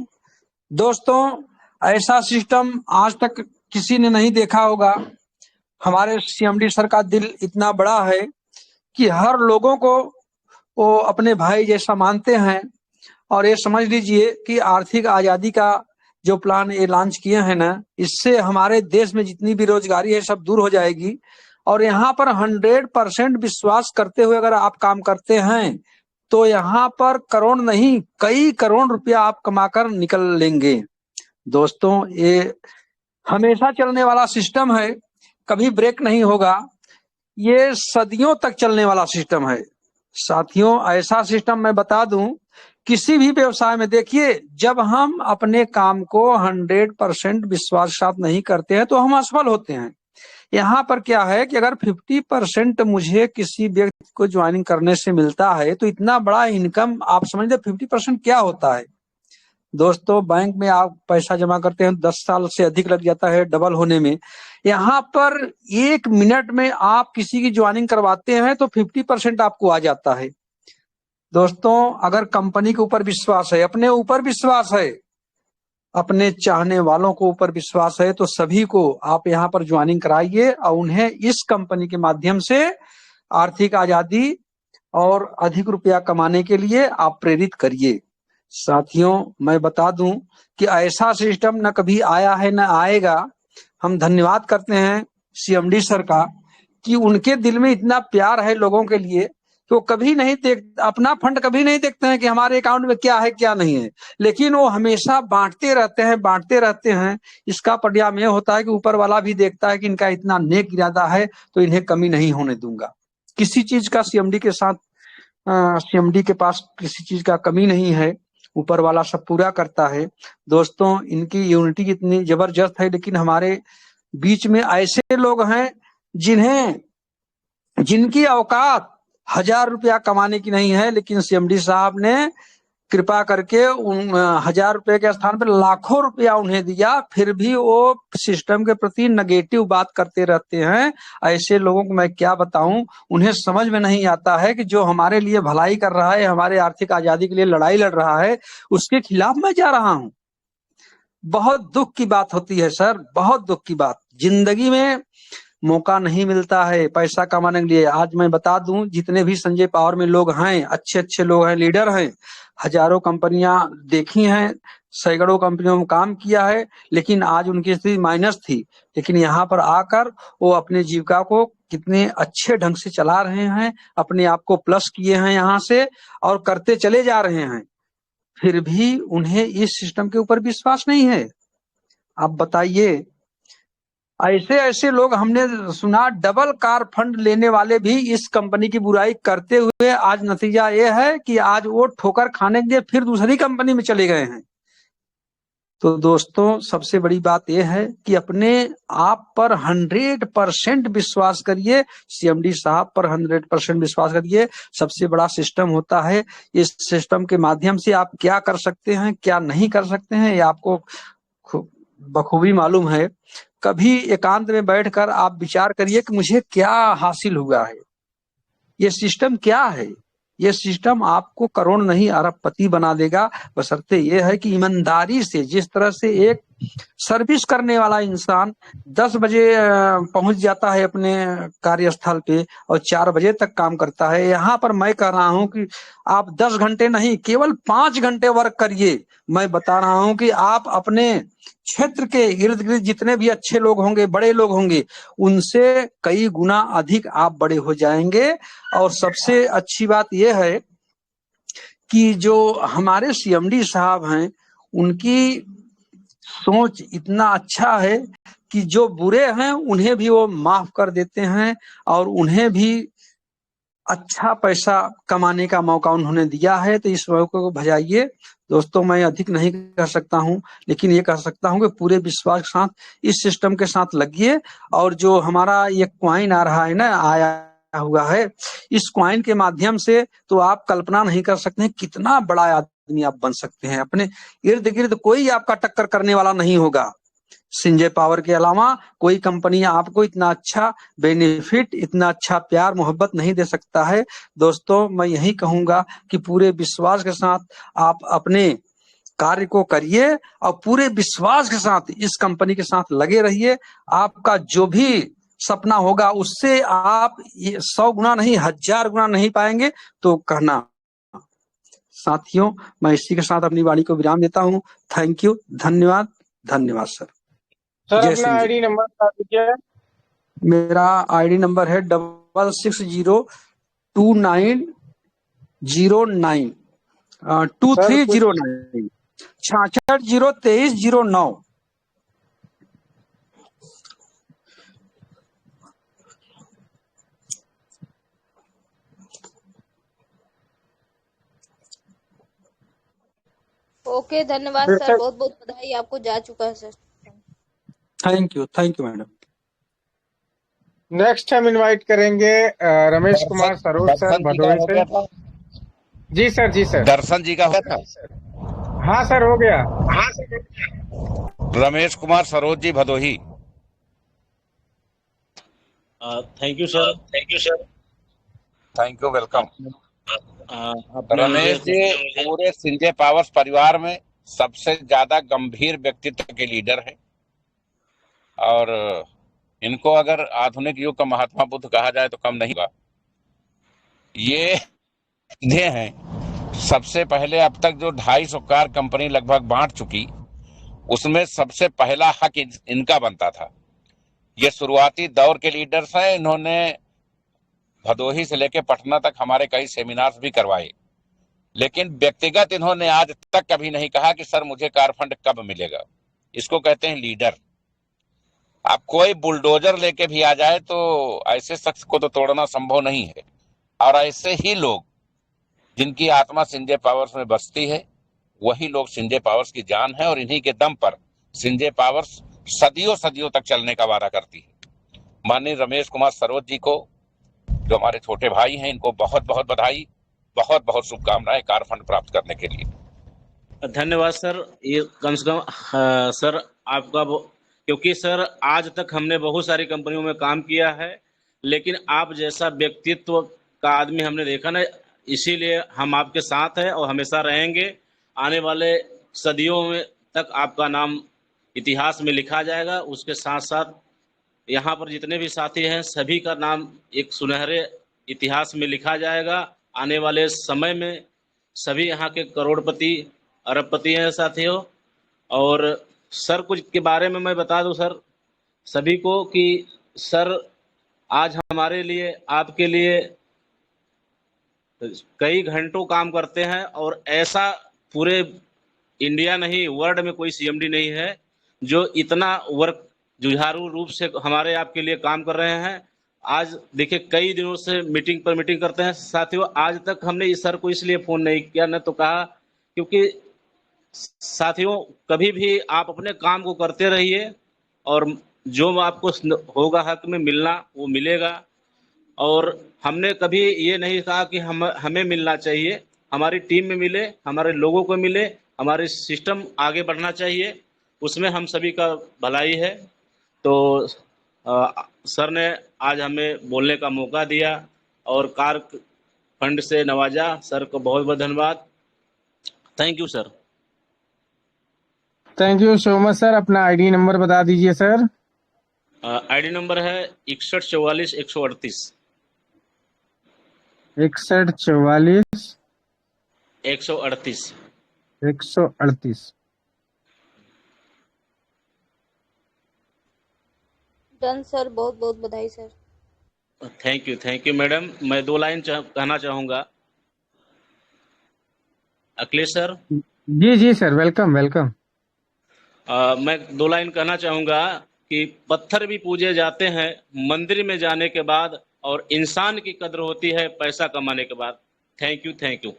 दोस्तों ऐसा सिस्टम आज तक किसी ने नहीं देखा होगा। हमारे CMD सर का दिल इतना बड़ा है कि हर लोगों को वो अपने भाई जैसा मानते हैं। और ये समझ लीजिए कि आर्थिक आजादी का जो प्लान ये लॉन्च किए हैं ना, इससे हमारे देश में जितनी बेरोजगारी है सब दूर हो जाएगी। और यहाँ पर 100% विश्वास करते हुए अगर आप काम करते हैं तो यहाँ पर करोड़ नहीं कई करोड़ रुपया आप कमाकर निकल लेंगे। दोस्तों ये हमेशा चलने वाला सिस्टम है, कभी ब्रेक नहीं होगा। ये सदियों तक चलने वाला सिस्टम है साथियों। ऐसा सिस्टम मैं बता दूं, किसी भी व्यवसाय में देखिए, जब हम अपने काम को 100% विश्वास के साथ नहीं करते हैं तो हम असफल होते हैं। यहाँ पर क्या है कि अगर 50% मुझे किसी व्यक्ति को ज्वाइनिंग करने से मिलता है तो इतना बड़ा इनकम आप समझ लीजिए 50% क्या होता है। दोस्तों बैंक में आप पैसा जमा करते हैं 10 साल से अधिक लग जाता है डबल होने में। यहाँ पर 1 मिनट में आप किसी की ज्वाइनिंग करवाते हैं तो 50% आपको आ जाता है। दोस्तों अगर कंपनी के ऊपर विश्वास है, अपने ऊपर विश्वास है, अपने चाहने वालों को ऊपर विश्वास है तो सभी को आप यहाँ पर ज्वाइनिंग कराइए और उन्हें इस कंपनी के माध्यम से आर्थिक आजादी और अधिक रुपया कमाने के लिए आप प्रेरित करिए। साथियों मैं बता दूं कि ऐसा सिस्टम न कभी आया है न आएगा। हम धन्यवाद करते हैं CMD सर का कि उनके दिल में इतना प्यार है लोगों के लिए कि वो कभी नहीं अपना फंड कभी नहीं देखते हैं कि हमारे अकाउंट में क्या है क्या नहीं है, लेकिन वो हमेशा बांटते रहते हैं। इसका परिणाम यह होता है कि ऊपर वाला भी देखता है कि इनका इतना नेक इरादा है तो इन्हें कमी नहीं होने दूंगा। किसी चीज का सीएमडी के साथ सीएमडी के पास किसी चीज का कमी नहीं है, ऊपर वाला सब पूरा करता है। दोस्तों इनकी यूनिटी इतनी जबरदस्त है, लेकिन हमारे बीच में ऐसे लोग हैं जिनकी औकात 1000 रुपया कमाने की नहीं है, लेकिन सीएमडी साहब ने कृपा करके उन 1000 रुपये के स्थान पर लाखों रुपया उन्हें दिया, फिर भी वो सिस्टम के प्रति नेगेटिव बात करते रहते हैं। ऐसे लोगों को मैं क्या बताऊं, उन्हें समझ में नहीं आता है कि जो हमारे लिए भलाई कर रहा है, हमारे आर्थिक आजादी के लिए लड़ाई लड़ रहा है, उसके खिलाफ मैं जा रहा हूं। बहुत दुख की बात होती है सर, बहुत दुख की बात। जिंदगी में मौका नहीं मिलता है पैसा कमाने के लिए। आज मैं बता दूं, जितने भी संजय पावर में लोग हैं, अच्छे अच्छे लोग हैं, लीडर हैं, हजारों कंपनियां देखी हैं, सैकड़ों कंपनियों में काम किया है, लेकिन आज उनकी स्थिति माइनस थी। लेकिन यहाँ पर आकर वो अपने जीविका को कितने अच्छे ढंग से चला रहे हैं, अपने आप को प्लस किए हैं यहाँ से और करते चले जा रहे हैं। फिर भी उन्हें इस सिस्टम के ऊपर विश्वास नहीं है। आप बताइए, ऐसे ऐसे लोग हमने सुना, डबल कार फंड लेने वाले भी इस कंपनी की बुराई करते हुए आज नतीजा ये है कि आज वो ठोकर खाने के लिए फिर दूसरी कंपनी में चले गए हैं। तो दोस्तों सबसे बड़ी बात यह है कि अपने आप पर 100% विश्वास करिए, सीएमडी साहब पर 100% विश्वास करिए। सबसे बड़ा सिस्टम होता है, इस सिस्टम के माध्यम से आप क्या कर सकते हैं, क्या नहीं कर सकते हैं, ये आपको बखूबी मालूम है। कभी एकांत में बैठकर आप विचार करिए कि मुझे क्या हासिल हुआ है, ये सिस्टम क्या है। ये सिस्टम आपको करोड़ नहीं अरबपति बना देगा, बशर्ते ये है कि ईमानदारी से, जिस तरह से एक सर्विस करने वाला इंसान 10 बजे पहुंच जाता है अपने कार्यस्थल पे और 4 बजे तक काम करता है, यहाँ पर मैं कह रहा हूं कि आप 10 घंटे नहीं, केवल 5 घंटे वर्क करिए। मैं बता रहा हूं कि आप अपने क्षेत्र के इर्द गिर्द जितने भी अच्छे लोग होंगे, बड़े लोग होंगे, उनसे कई गुना अधिक आप बड़े हो जाएंगे। और सबसे अच्छी बात यह है कि जो हमारे सीएमडी साहब हैं, उनकी सोच इतना अच्छा है कि जो बुरे हैं उन्हें भी वो माफ कर देते हैं और उन्हें भी अच्छा पैसा कमाने का मौका उन्होंने दिया है। तो इस मौके को बजाइए। दोस्तों मैं अधिक नहीं कह सकता हूं, लेकिन ये कह सकता हूं कि पूरे विश्वास के साथ इस सिस्टम के साथ लगिए। और जो हमारा ये क्वाइन आ रहा है ना, आया हुआ है, इस क्वाइन के माध्यम से तो आप कल्पना नहीं कर सकते हैं कितना बड़ा आदमी आप बन सकते हैं। अपने इर्द गिर्द कोई आपका टक्कर करने वाला नहीं होगा। संजय पावर के अलावा कोई कंपनी आपको इतना अच्छा बेनिफिट, इतना अच्छा प्यार मोहब्बत नहीं दे सकता है। दोस्तों मैं यही कहूंगा कि पूरे विश्वास के साथ आप अपने कार्य को करिए और पूरे विश्वास के साथ इस कंपनी के साथ लगे रहिए। आपका जो भी सपना होगा उससे आप 100 गुना नहीं 1000 गुना नहीं पाएंगे तो कहना। साथियों मैं इसी के साथ अपनी वाणी को विराम देता हूं। थैंक यू, धन्यवाद, धन्यवाद सर। सर अपना आईडी नंबर बता दीजिए। मेरा आईडी नंबर है 660290923009 6603202309। ओके, धन्यवाद सर, बहुत बहुत बधाई, आपको जा चुका है sir. Thank you madam. Next हम इनवाइट करेंगे रमेश कुमार सरोज सर भदोही से। जी सर, जी सर। दर्शन जी का हुआ था? हाँ सर, हो गया। Ramesh Kumar Saroj ji Bhadohi. Thank you sir. Thank you, welcome. Ramesh ji पूरे संजय पावर्स परिवार में सबसे ज्यादा गंभीर व्यक्तित्व के लीडर हैं और इनको अगर आधुनिक युग का महात्मा बुद्ध कहा जाए तो कम नहीं होगा। ये सीधे हैं। सबसे पहले अब तक जो 250 कार कंपनी लगभग बांट चुकी, उसमें सबसे पहला हक इनका बनता था। ये शुरुआती दौर के लीडर्स हैं। इन्होंने भदोही से लेकर पटना तक हमारे कई सेमिनार्स भी करवाए, लेकिन व्यक्तिगत इन्होंने आज तक कभी नहीं कहा कि सर मुझे कार फंड कब मिलेगा। इसको कहते हैं लीडर। अब कोई बुलडोजर लेके भी आ जाए तो ऐसे शख्स को तो तोड़ना संभव नहीं है। और ऐसे ही लोग जिनकी आत्मा संजय पावर्स में बसती है, वही लोग संजय पावर्स की जान है, और इन्हीं के दम पर संजय पावर्स सदियों सदियों तक चलने का वादा करती है। माननीय रमेश कुमार सरोज जी को, जो हमारे छोटे भाई हैं, इनको बहुत बहुत बधाई, बहुत बहुत शुभकामनाएं कार फंड प्राप्त करने के लिए। धन्यवाद सर। ये कम से कम सर आपका क्योंकि सर आज तक हमने बहुत सारी कंपनियों में काम किया है, लेकिन आप जैसा व्यक्तित्व का आदमी हमने देखा ना, इसीलिए हम आपके साथ हैं और हमेशा रहेंगे। आने वाले सदियों में तक आपका नाम इतिहास में लिखा जाएगा। उसके साथ साथ यहाँ पर जितने भी साथी हैं सभी का नाम एक सुनहरे इतिहास में लिखा जाएगा। आने वाले समय में सभी यहाँ के करोड़पति अरबपति हैं साथियों। और सर कुछ के बारे में मैं बता दूं सर सभी को कि सर आज हमारे लिए आपके लिए कई घंटों काम करते हैं, और ऐसा पूरे इंडिया नहीं वर्ल्ड में कोई सीएमडी नहीं है जो इतना वर्क जुझारू रूप से हमारे आपके लिए काम कर रहे हैं। आज देखिए कई दिनों से मीटिंग पर मीटिंग करते हैं साथियों। आज तक हमने इस सर को इसलिए फ़ोन नहीं किया, न तो कहा, क्योंकि साथियों कभी भी आप अपने काम को करते रहिए और जो आपको होगा हक में मिलना वो मिलेगा। और हमने कभी ये नहीं कहा कि हमें मिलना चाहिए, हमारी टीम में मिले, हमारे लोगों को मिले, हमारे सिस्टम आगे बढ़ना चाहिए, उसमें हम सभी का भलाई है। तो सर ने आज हमें बोलने का मौका दिया और कार फंड से नवाजा। सर को बहुत बहुत धन्यवाद। Thank you sir. Thank you so much sir. अपना आईडी नंबर बता दीजिए सर। आईडी नंबर है 6144 138 6144 138 138। डन सर, बहुत बहुत बधाई सर। Thank you madam. मैं 2 लाइन कहना चाहूँगा। अखिलेश सर। जी जी सर, वेलकम वेलकम। मैं 2 लाइन कहना चाहूँगा कि पत्थर भी पूजे जाते हैं मंदिर में जाने के बाद, और इंसान की कद्र होती है पैसा कमाने के बाद। Thank you.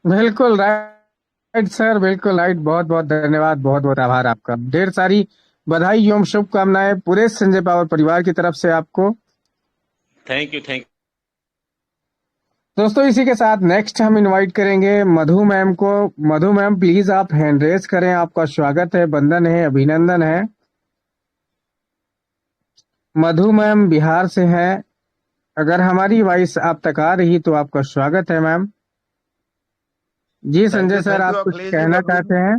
बिल्कुल राइट सर, बिल्कुल राइट। बहुत बहुत धन्यवाद, बहुत बहुत आभार आपका। ढेर सारी बधाई एवं शुभकामनाएं पूरे संजय पावर परिवार की तरफ से आपको। Thank you. दोस्तों इसी के साथ नेक्स्ट हम इनवाइट करेंगे मधु मैम को। मधु मैम प्लीज आप हैंड रेज करें। आपका स्वागत है, वंदन है, अभिनंदन है। मधु मैम बिहार से हैं। अगर हमारी वॉइस आप तक आ रही तो आपका स्वागत है मैम। जी संजय सर, आप कुछ कहना चाहते हैं?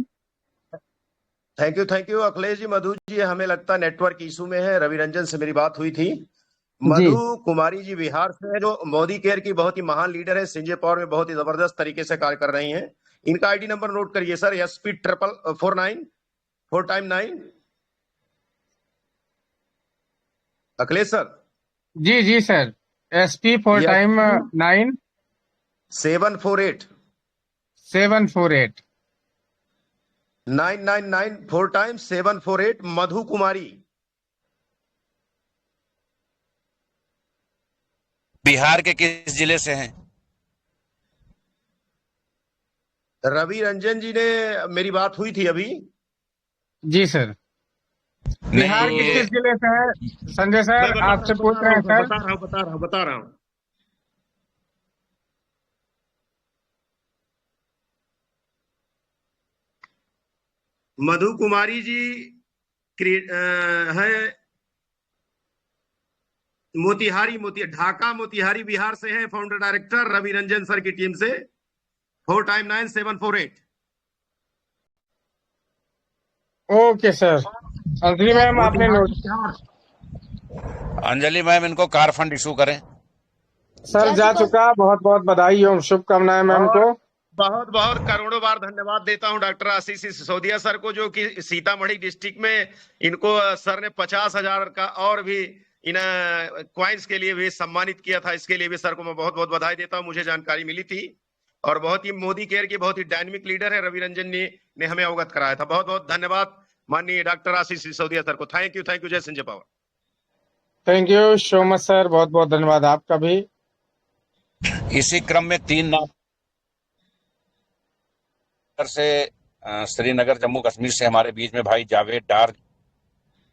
थैंक यू अखिलेश जी। मधु जी हमें लगता है नेटवर्क इशू में है। रवि रंजन से मेरी बात हुई थी। मधु कुमारी जी बिहार से है, जो मोदी केयर की बहुत ही महान लीडर है, संजय पावर में बहुत ही जबरदस्त तरीके से कार्य कर रही हैं। इनका आईडी नंबर नोट करिए sir, SP 499 4x9। Akhilesh sir. जी sir, SP 4x9 748 748 999 4x748। Madhu Kumari Bihar के किस जिले से हैं? रवि रंजन जी ने मेरी बात हुई थी अभी। जी सर। बिहार के किस जिले से है संजय सर? आपसे पूछ रहे हैं सर। बता रहा हूं। मधु कुमारी जी है ढाका मोतिहारी बिहार से है। Founder director Ravi Ranjan sir की टीम से। 4x9 748। Okay sir. Anjali ma'am आपने नोट। अंजलि मैम इनको कार फंड इशू करें। सर जा चुका। बहुत बहुत बधाई एवं शुभकामनाएं मैम को। बहुत बहुत करोड़ों बार धन्यवाद देता हूं डॉक्टर आशीष सिसोदिया सर को, जो कि सीतामढ़ी डिस्ट्रिक्ट में इनको सर ने 50,000 का और भी इन क्वाइंस के लिए भी सम्मानित किया था। इसके लिए भी सर को मैं बहुत बहुत बधाई देता हूं। मुझे जानकारी मिली थी, और बहुत ही मोदी केयर की बहुत ही डायनेमिक लीडर है रवि रंजन ने हमें अवगत कराया था। बहुत बहुत धन्यवाद माननीय डॉक्टर आशीष सिसोदिया सर को। थैंक यू, जय Sanjay power. Thank you so much sir, बहुत बहुत धन्यवाद आपका भी। इसी क्रम में 3 नाम से श्रीनगर जम्मू कश्मीर से हमारे बीच में भाई जावेद डार,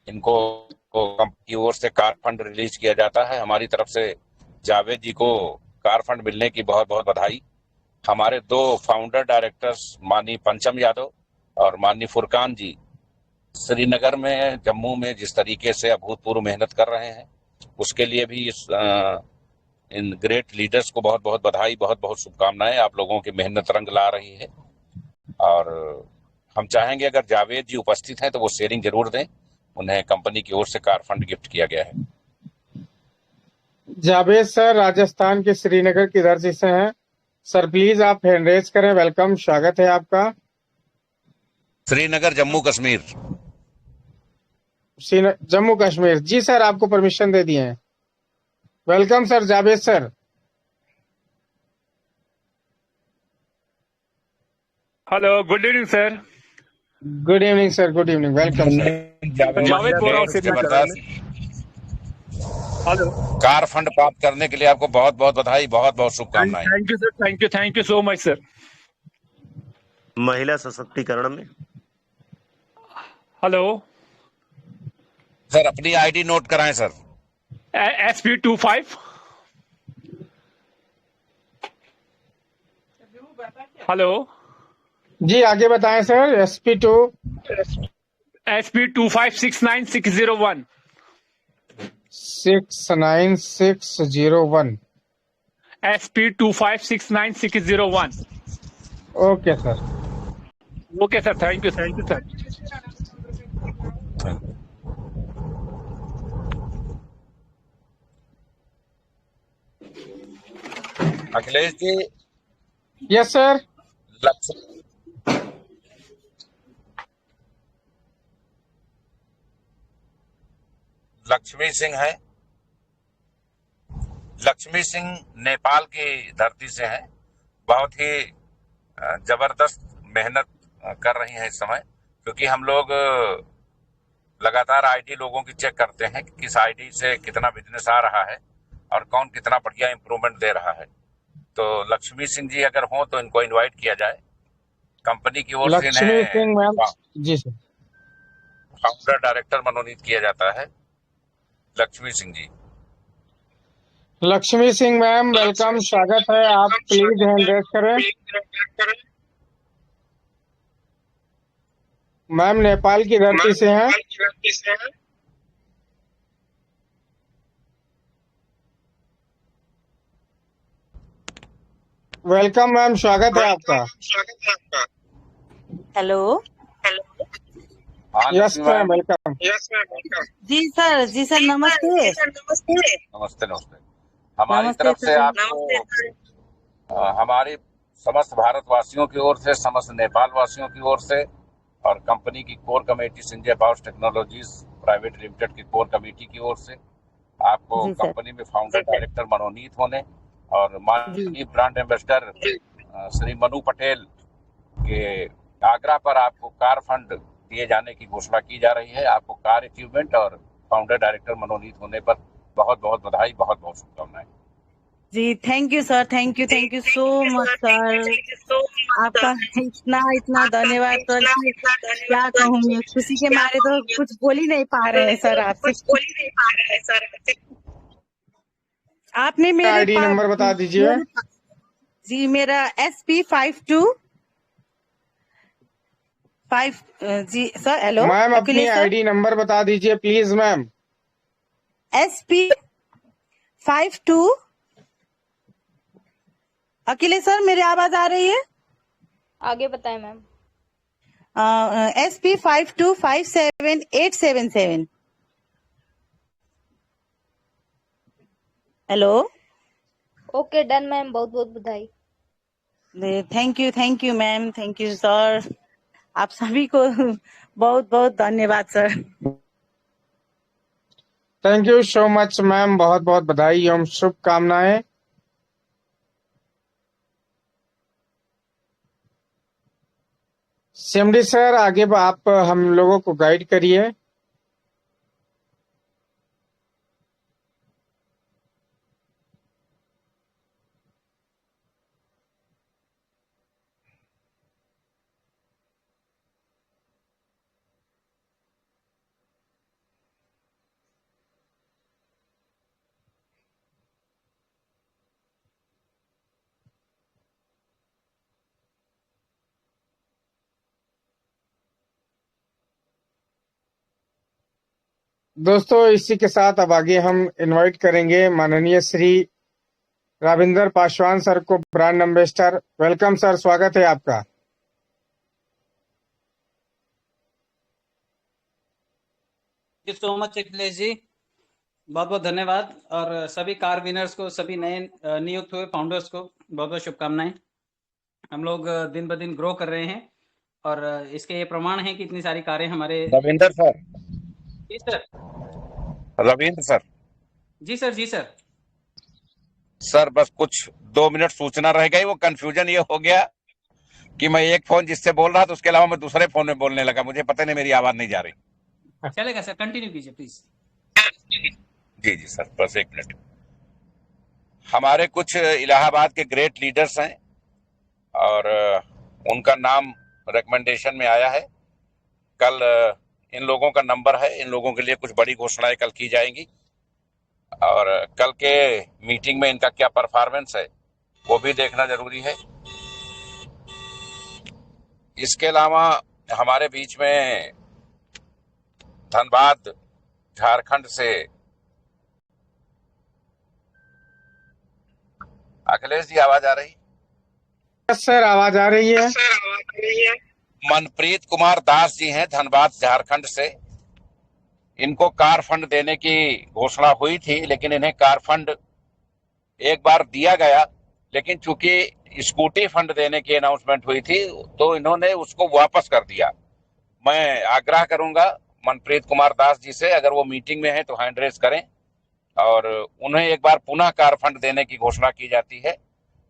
इनको कंपनी की ओर से कार फंड रिलीज किया जाता है। हमारी तरफ से जावेद जी को कार फंड मिलने की बहुत बहुत बधाई। हमारे 2 फाउंडर डायरेक्टर्स माननीय पंचम यादव और माननीय फुरकान जी श्रीनगर में जम्मू में जिस तरीके से अभूतपूर्व मेहनत कर रहे हैं, उसके लिए भी इन ग्रेट लीडर्स को बहुत बहुत बधाई, बहुत बहुत शुभकामनाएं। आप लोगों की मेहनत रंग ला रही है और हम चाहेंगे अगर जावेद जी उपस्थित हैं तो वो शेयरिंग जरूर दें। उन्हें कंपनी की ओर से कार फंड गिफ्ट किया गया है। जावेद सर राजस्थान के श्रीनगर की धरती से हैं। सर प्लीज आप हैंड रेज करें। वेलकम, स्वागत है आपका। श्रीनगर जम्मू कश्मीर। जम्मू कश्मीर जी सर, आपको परमिशन दे दिए हैं। Welcome sir Javed sir. Hello, good evening sir. Good evening sir, good evening, welcome sir. Javed बोल रहा हूँ श्रीनगर। हेलो, कार फंड प्राप्त करने के लिए आपको बहुत बहुत बधाई, बहुत बहुत शुभकामनाएं। Thank you sir, thank you so much sir. महिला सशक्तिकरण में हेलो सर, अपनी आईडी नोट कराएं सर। SP25। हेलो जी आगे बताएं sir. SP256961। 69601। SP256961। Okay sir. Okay sir, thank you sir. Akhilesh ji. Yes sir. Lakshmi Singh है। लक्ष्मी सिंह नेपाल की धरती से हैं। बहुत ही जबरदस्त मेहनत कर रही हैं इस समय, क्योंकि हम लोग लगातार आईडी लोगों की चेक करते हैं कि किस आईडी से कितना बिजनेस आ रहा है और कौन कितना बढ़िया इंप्रूवमेंट दे रहा है। तो लक्ष्मी सिंह जी अगर हो तो इनको इनवाइट किया जाए। कंपनी की ओर से Lakshmi Singh ma'am ji sir, founder director मनोनीत किया जाता है। लक्ष्मी सिंह जी। लक्ष्मी सिंह मैम वेलकम, स्वागत है। आप प्लीज हैंड रेज करें। मैम नेपाल की धरती से हैं। वेलकम मैम, स्वागत है आपका। हेलो। Yes ma'am, welcome. जी सर नमस्ते। नमस्ते। हमारी तरफ से आपको हमारी समस्त भारतवासियों की ओर से, समस्त नेपाल वासियों की ओर से और कंपनी की core committee Sanjay power technologies private limited की कोर कमेटी की ओर से आपको कंपनी में फाउंडर डायरेक्टर मनोनीत होने और माननीय ब्रांड एम्बेसडर श्री मनु पटेल के आग्रह पर आपको कार फंड दिए जाने की घोषणा की जा रही है। आपको कार अचीवमेंट और फाउंडर डायरेक्टर मनोनीत होने पर बहुत बहुत बधाई, बहुत बहुत शुभकामनाएं। जी thank you sir, thank you so much sir. आपका इतना धन्यवाद सर, क्या कहूँ मैं, खुशी के मारे तो कुछ बोल ही नहीं पा रहे हैं सर आपसे। आपने मेरे आईडी नंबर बता दीजिए। जी मेरा SP525 जी सर। हेलो मैम, अपनी आईडी नंबर बता दीजिए please ma'am. SP52। Akhilesh sir मेरी आवाज आ रही है? आगे बताएं ma'am. SP5257877। Hello. Okay done ma'am, बहुत बहुत बधाई। Thank you ma'am, thank you sir. आप सभी को बहुत बहुत धन्यवाद sir. Thank you so much ma'am, बहुत बहुत बधाई एवं शुभकामनाएं। सीएमडी सर, आगे आप हम लोगों को गाइड करिए। दोस्तों, इसी के साथ अब आगे हम इनवाइट करेंगे माननीय श्री राविंदर पासवान सर को, ब्रांड एम्बेसडर। वेलकम सर, स्वागत है आपका। Thank you so much Akhilesh ji, बहुत बहुत धन्यवाद। और सभी कार विनर्स को, सभी नए नियुक्त हुए फाउंडर्स को बहुत बहुत शुभकामनाएं। हम लोग दिन ब दिन ग्रो कर रहे हैं और इसके ये प्रमाण है कि इतनी सारी कारें हमारे। रविंदर सर। जी सर। रविंद्र सर। जी सर। जी सर। सर बस कुछ 2 मिनट सूचना रह गई। वो कंफ्यूजन ये हो गया कि मैं एक फोन जिससे बोल रहा था उसके अलावा मैं दूसरे फोन में बोलने लगा, मुझे पता नहीं मेरी आवाज नहीं जा रही। चलेगा सर, कंटिन्यू कीजिए प्लीज। जी जी सर, बस 1 मिनट। हमारे कुछ इलाहाबाद के ग्रेट लीडर्स हैं और उनका नाम रिकमेंडेशन में आया है। कल इन लोगों का नंबर है, इन लोगों के लिए कुछ बड़ी घोषणाएं कल की जाएंगी और कल के मीटिंग में इनका क्या परफॉर्मेंस है वो भी देखना जरूरी है। इसके अलावा हमारे बीच में धनबाद झारखंड से अखिलेश जी, आवाज आ रही? सर आवाज आ रही है। मनप्रीत कुमार दास जी हैं धनबाद झारखंड से। इनको कार फंड देने की घोषणा हुई थी, लेकिन इन्हें कार फंड एक बार दिया गया, लेकिन चूंकि स्कूटी फंड देने की अनाउंसमेंट हुई थी तो इन्होंने उसको वापस कर दिया। मैं आग्रह करूंगा मनप्रीत कुमार दास जी से, अगर वो मीटिंग में है तो हैंड रेस करें और उन्हें एक बार पुनः कार फंड देने की घोषणा की जाती है।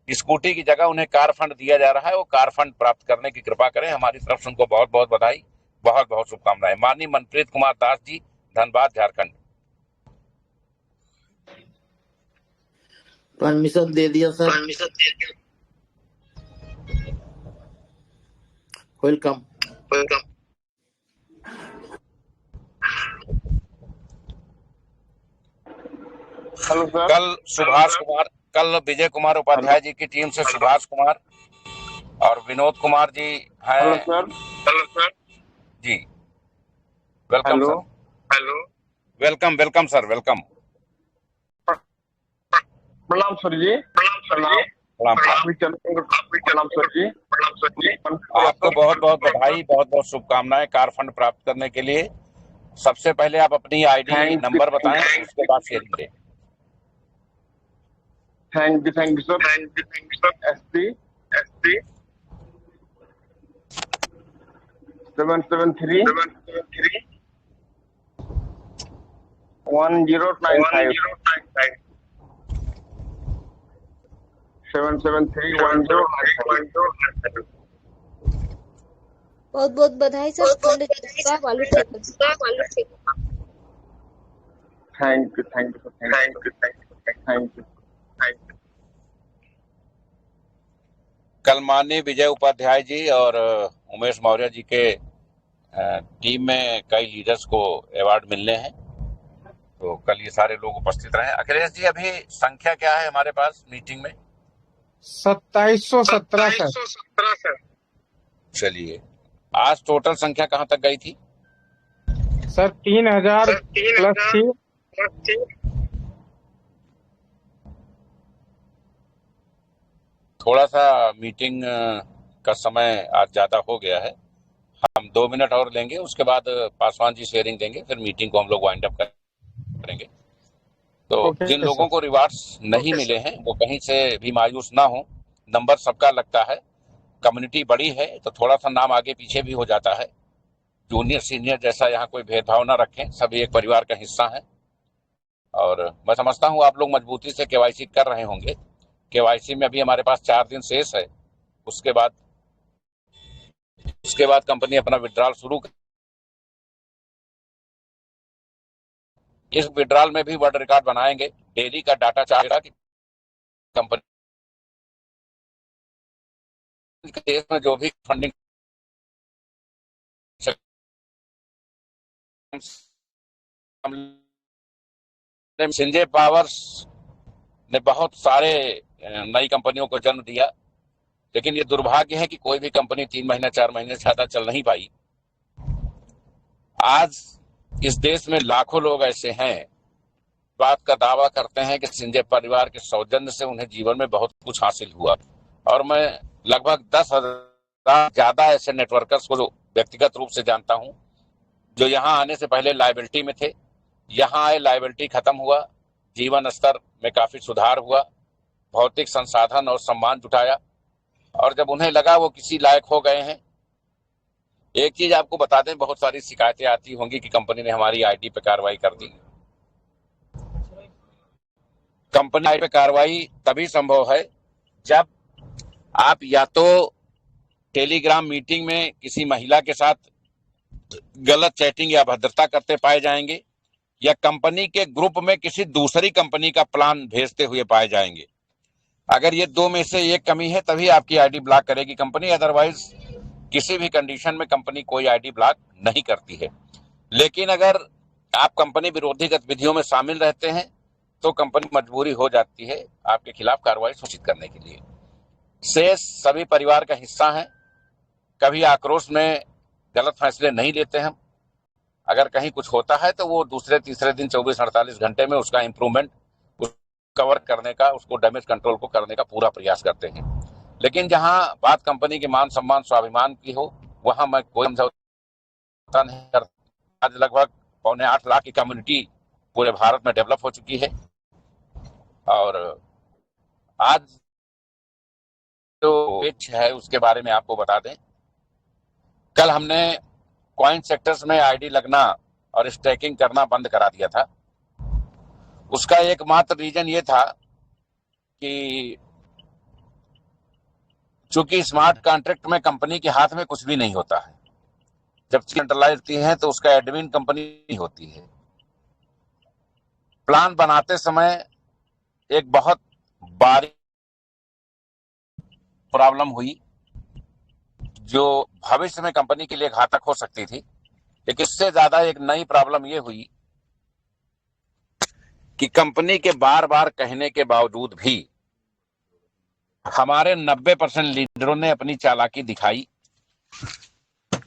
स्कूटी की जगह उन्हें कार फंड दिया जा रहा है, वो कार फंड प्राप्त करने की कृपा करें। हमारी तरफ से उनको बहुत बहुत बधाई, बहुत बहुत शुभकामनाएं। माननीय मनप्रीत कुमार दास जी, धनबाद झारखंड। परमिशन दे दिया सर। वेलकम। Hello sir. कल विजय कुमार उपाध्याय जी की टीम से सुभाष कुमार और विनोद कुमार जी हैं। Hello sir. जी welcome sir. Hello, welcome sir, welcome. प्रणाम सर जी। प्रणाम सर जी। आपको बहुत बहुत बधाई, बहुत बहुत शुभकामनाएं कार फंड प्राप्त करने के लिए। सबसे पहले आप अपनी आईडी नंबर बताएं, उसके बाद शेयरिंग दें। Thank you sir. SP 773 1095 773 बहुत बहुत बधाई सर। Thank you. कल माननीय विजय उपाध्याय जी और उमेश मौर्य जी के टीम में कई लीडर्स को अवार्ड मिलने हैं, तो कल ये सारे लोग उपस्थित रहे। अखिलेश जी, अभी संख्या क्या है हमारे पास मीटिंग में? 2717 सर। चलिए, आज टोटल संख्या कहाँ तक गई थी सर? 3000 प्लस थी। थोड़ा सा मीटिंग का समय आज ज्यादा हो गया है, हम 2 मिनट और लेंगे, उसके बाद पासवान जी शेयरिंग देंगे, फिर मीटिंग को हम लोग वाइंड अप करेंगे। तो जिन लोगों को रिवार्ड्स नहीं मिले हैं वो कहीं से भी मायूस ना हो। नंबर सबका लगता है, कम्युनिटी बड़ी है तो थोड़ा सा नाम आगे पीछे भी हो जाता है। जूनियर सीनियर जैसा यहाँ कोई भेदभाव ना रखें, सभी एक परिवार का हिस्सा है। और मैं समझता हूँ आप लोग मजबूती से केवाईसी कर रहे होंगे। केवाईसी में अभी हमारे पास 4 दिन शेष है, उसके बाद उसके बाद कंपनी अपना विड्रॉल शुरू कर, इस विड्रॉल में भी वर्ल्ड रिकॉर्ड बनाएंगे। डेली का डाटा चाहेगा कि कंपनी देश में जो भी फंडिंग संजय पावर्स ने बहुत सारे नई कंपनियों को जन्म दिया, लेकिन ये दुर्भाग्य है कि कोई भी कंपनी 3 महीने 4 महीने से ज्यादा चल नहीं पाई। आज इस देश में लाखों लोग ऐसे हैं, बात का दावा करते हैं कि सिंजे परिवार के सौजन्य से उन्हें जीवन में बहुत कुछ हासिल हुआ, और मैं लगभग 10,000 ज्यादा ऐसे नेटवर्कर्स को जो व्यक्तिगत रूप से जानता हूं, जो यहाँ आने से पहले लायबिलिटी में थे, यहाँ आए लायबिलिटी खत्म हुआ, जीवन स्तर में काफी सुधार हुआ, भौतिक संसाधन और सम्मान जुटाया, और जब उन्हें लगा वो किसी लायक हो गए हैं। एक चीज आपको बता दें, बहुत सारी शिकायतें आती होंगी कि कंपनी ने हमारी आईडी पे कार्रवाई कर दी। कंपनी पे कार्रवाई तभी संभव है जब आप या तो टेलीग्राम मीटिंग में किसी महिला के साथ गलत चैटिंग या अभद्रता करते पाए जाएंगे, या कंपनी के ग्रुप में किसी दूसरी कंपनी का प्लान भेजते हुए पाए जाएंगे। अगर ये 2 में से एक कमी है तभी आपकी आईडी ब्लॉक करेगी कंपनी, अदरवाइज किसी भी कंडीशन में कंपनी कोई आईडी ब्लॉक नहीं करती है। लेकिन अगर आप कंपनी विरोधी गतिविधियों में शामिल रहते हैं तो कंपनी मजबूरी हो जाती है आपके खिलाफ कार्रवाई सुनिश्चित करने के लिए। शेष सभी परिवार का हिस्सा हैं, कभी आक्रोश में गलत फैसले नहीं लेते हम। अगर कहीं कुछ होता है तो वो दूसरे तीसरे दिन 24-48 घंटे में उसका इम्प्रूवमेंट कवर करने का, उसको डैमेज कंट्रोल को करने का पूरा प्रयास करते हैं। लेकिन जहां बात कंपनी के मान सम्मान स्वाभिमान की हो, वहां मैं कोई समझौता नहीं करता। आज लगभग 7.25 लाख की कम्युनिटी पूरे भारत में डेवलप हो चुकी है, और आज जो पिच है उसके बारे में आपको बता दें। कल हमने कॉइन सेक्टर्स में आईडी लगना और स्टैकिंग करना बंद करा दिया था। उसका एकमात्र रीजन ये था कि चूंकि स्मार्ट कॉन्ट्रैक्ट में कंपनी के हाथ में कुछ भी नहीं होता है, जब सेंट्रलाइज होती है तो उसका एडमिन कंपनी होती है। प्लान बनाते समय एक बहुत बारीक प्रॉब्लम हुई जो भविष्य में कंपनी के लिए घातक हो सकती थी, लेकिन इससे ज्यादा एक नई प्रॉब्लम ये हुई कि कंपनी के बार बार कहने के बावजूद भी हमारे 90% लीडरों ने अपनी चालाकी दिखाई।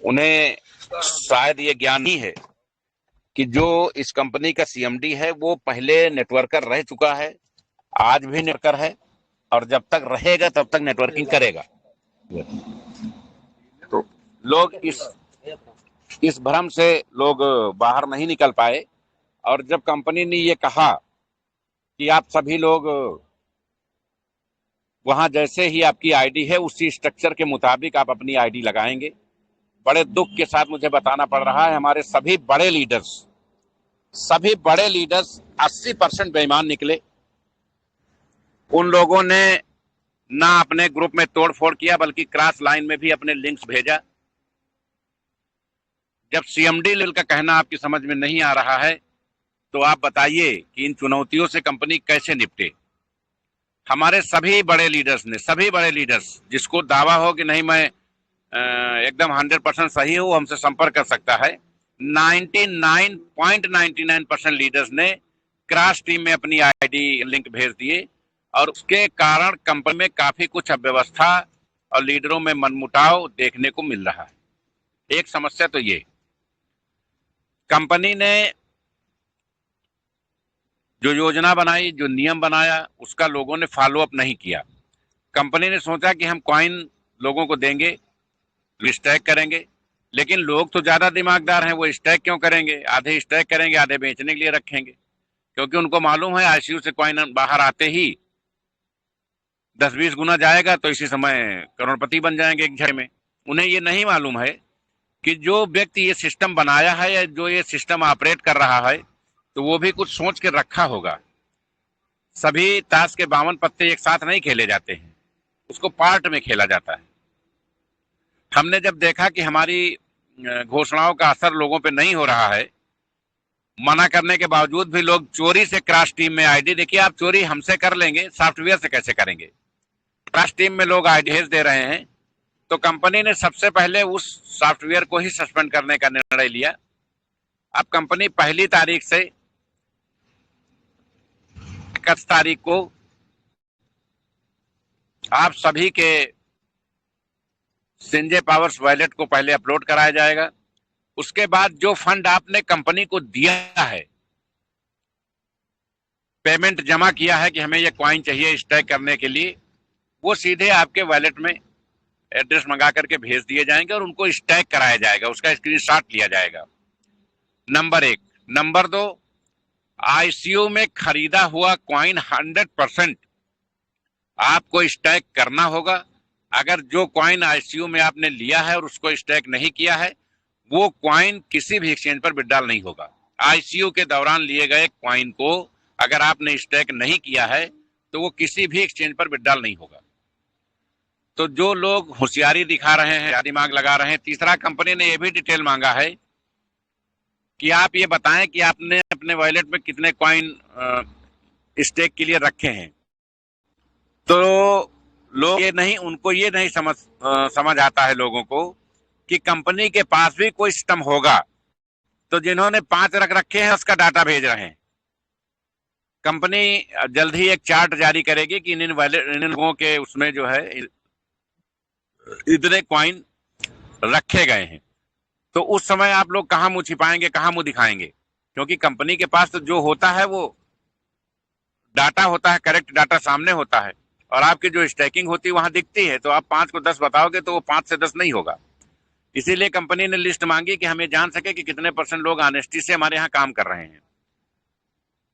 उन्हें शायद ये ज्ञान नहीं है कि जो इस कंपनी का सीएमडी है वो पहले नेटवर्कर रह चुका है, आज भी नेटवर्कर है, और जब तक रहेगा तब तक नेटवर्किंग करेगा। तो लोग इस भ्रम से लोग बाहर नहीं निकल पाए, और जब कंपनी ने ये कहा कि आप सभी लोग वहां जैसे ही आपकी आईडी है उसी स्ट्रक्चर के मुताबिक आप अपनी आईडी लगाएंगे, बड़े दुख के साथ मुझे बताना पड़ रहा है हमारे सभी बड़े लीडर्स 80% बेईमान निकले। उन लोगों ने ना अपने ग्रुप में तोड़फोड़ किया बल्कि क्रॉस लाइन में भी अपने लिंक्स भेजा। जब सीएमडी लेवल का कहना आपकी समझ में नहीं आ रहा है तो आप बताइए कि इन चुनौतियों से कंपनी कैसे निपटे। हमारे सभी बड़े लीडर्स जिसको दावा हो कि नहीं मैं एकदम 100% सही हूं, हमसे संपर्क कर सकता है। 99.99% लीडर्स ने क्रॉस टीम में अपनी आईडी लिंक भेज दिए, और उसके कारण कंपनी में काफी कुछ अव्यवस्था और लीडरों में मनमुटाव देखने को मिल रहा है। एक समस्या तो ये, कंपनी ने जो योजना बनाई, जो नियम बनाया, उसका लोगों ने फॉलो अप नहीं किया। कंपनी ने सोचा कि हम कॉइन लोगों को देंगे, स्टैक करेंगे, लेकिन लोग तो ज्यादा दिमागदार हैं, वो स्टैक क्यों करेंगे? आधे स्टैक करेंगे, आधे बेचने के लिए रखेंगे, क्योंकि उनको मालूम है आईसीयू से कॉइन बाहर आते ही 10-20 गुना जाएगा तो इसी समय करोड़पति बन जाएंगे एक झटके में। उन्हें ये नहीं मालूम है कि जो व्यक्ति ये सिस्टम बनाया है या जो ये सिस्टम ऑपरेट कर रहा है तो वो भी कुछ सोच के रखा होगा। सभी ताश के 52 पत्ते एक साथ नहीं खेले जाते हैं, उसको पार्ट में खेला जाता है। हमने जब देखा कि हमारी घोषणाओं का असर लोगों पे नहीं हो रहा है, मना करने के बावजूद भी लोग चोरी से क्रॉस टीम में आईडी, देखिए आप चोरी हमसे कर लेंगे, सॉफ्टवेयर से कैसे करेंगे, क्रॉस टीम में लोग आईडी भेज दे रहे हैं। तो कंपनी ने सबसे पहले उस सॉफ्टवेयर को ही सस्पेंड करने का निर्णय लिया। अब कंपनी 1 तारीख से 31 तारीख को आप सभी के संजय पावर्स वॉलेट को पहले अपलोड कराया जाएगा। उसके बाद जो फंड आपने कंपनी को दिया है, पेमेंट जमा किया है कि हमें ये कॉइन चाहिए स्टैक करने के लिए, वो सीधे आपके वॉलेट में एड्रेस मंगा करके भेज दिए जाएंगे और उनको स्टैक कराया जाएगा, उसका स्क्रीनशॉट लिया जाएगा। नंबर 1। नंबर 2, आईसीयू में खरीदा हुआ कॉइन 100% आपको स्टैक करना होगा। अगर जो कॉइन आईसीयू में आपने लिया है और उसको स्टैक नहीं किया है, वो कॉइन किसी भी एक्सचेंज पर विड्रॉल नहीं होगा। आईसीयू के दौरान लिए गए कॉइन को अगर आपने स्टैक नहीं किया है तो वो किसी भी एक्सचेंज पर विड्रॉल नहीं होगा। तो जो लोग होशियारी दिखा रहे हैं, दिमाग लगा रहे हैं। तीसरा, कंपनी ने यह भी डिटेल मांगा है कि आप ये बताएं कि आपने अपने वॉलेट में कितने कॉइन स्टेक के लिए रखे हैं। तो लोग उनको ये नहीं समझ आता है लोगों को कि कंपनी के पास भी कोई सिस्टम होगा। तो जिन्होंने 5 रख रखे हैं उसका डाटा भेज रहे हैं। कंपनी जल्द ही एक चार्ट जारी करेगी कि इन लोगों के उसमें जो है इतने कॉइन रखे गए हैं। तो उस समय आप लोग कहाँ मुंह छिपाएंगे, कहाँ मुंह दिखाएंगे? क्योंकि कंपनी के पास तो जो होता है वो डाटा होता है, करेक्ट डाटा सामने होता है, और आपकी जो स्टैकिंग होती है वहां दिखती है। तो आप 5 को 10 बताओगे तो वो 5 से 10 नहीं होगा। इसीलिए कंपनी ने लिस्ट मांगी कि हमें जान सके कि कितने % लोग ऑनेस्टी से हमारे यहाँ काम कर रहे हैं।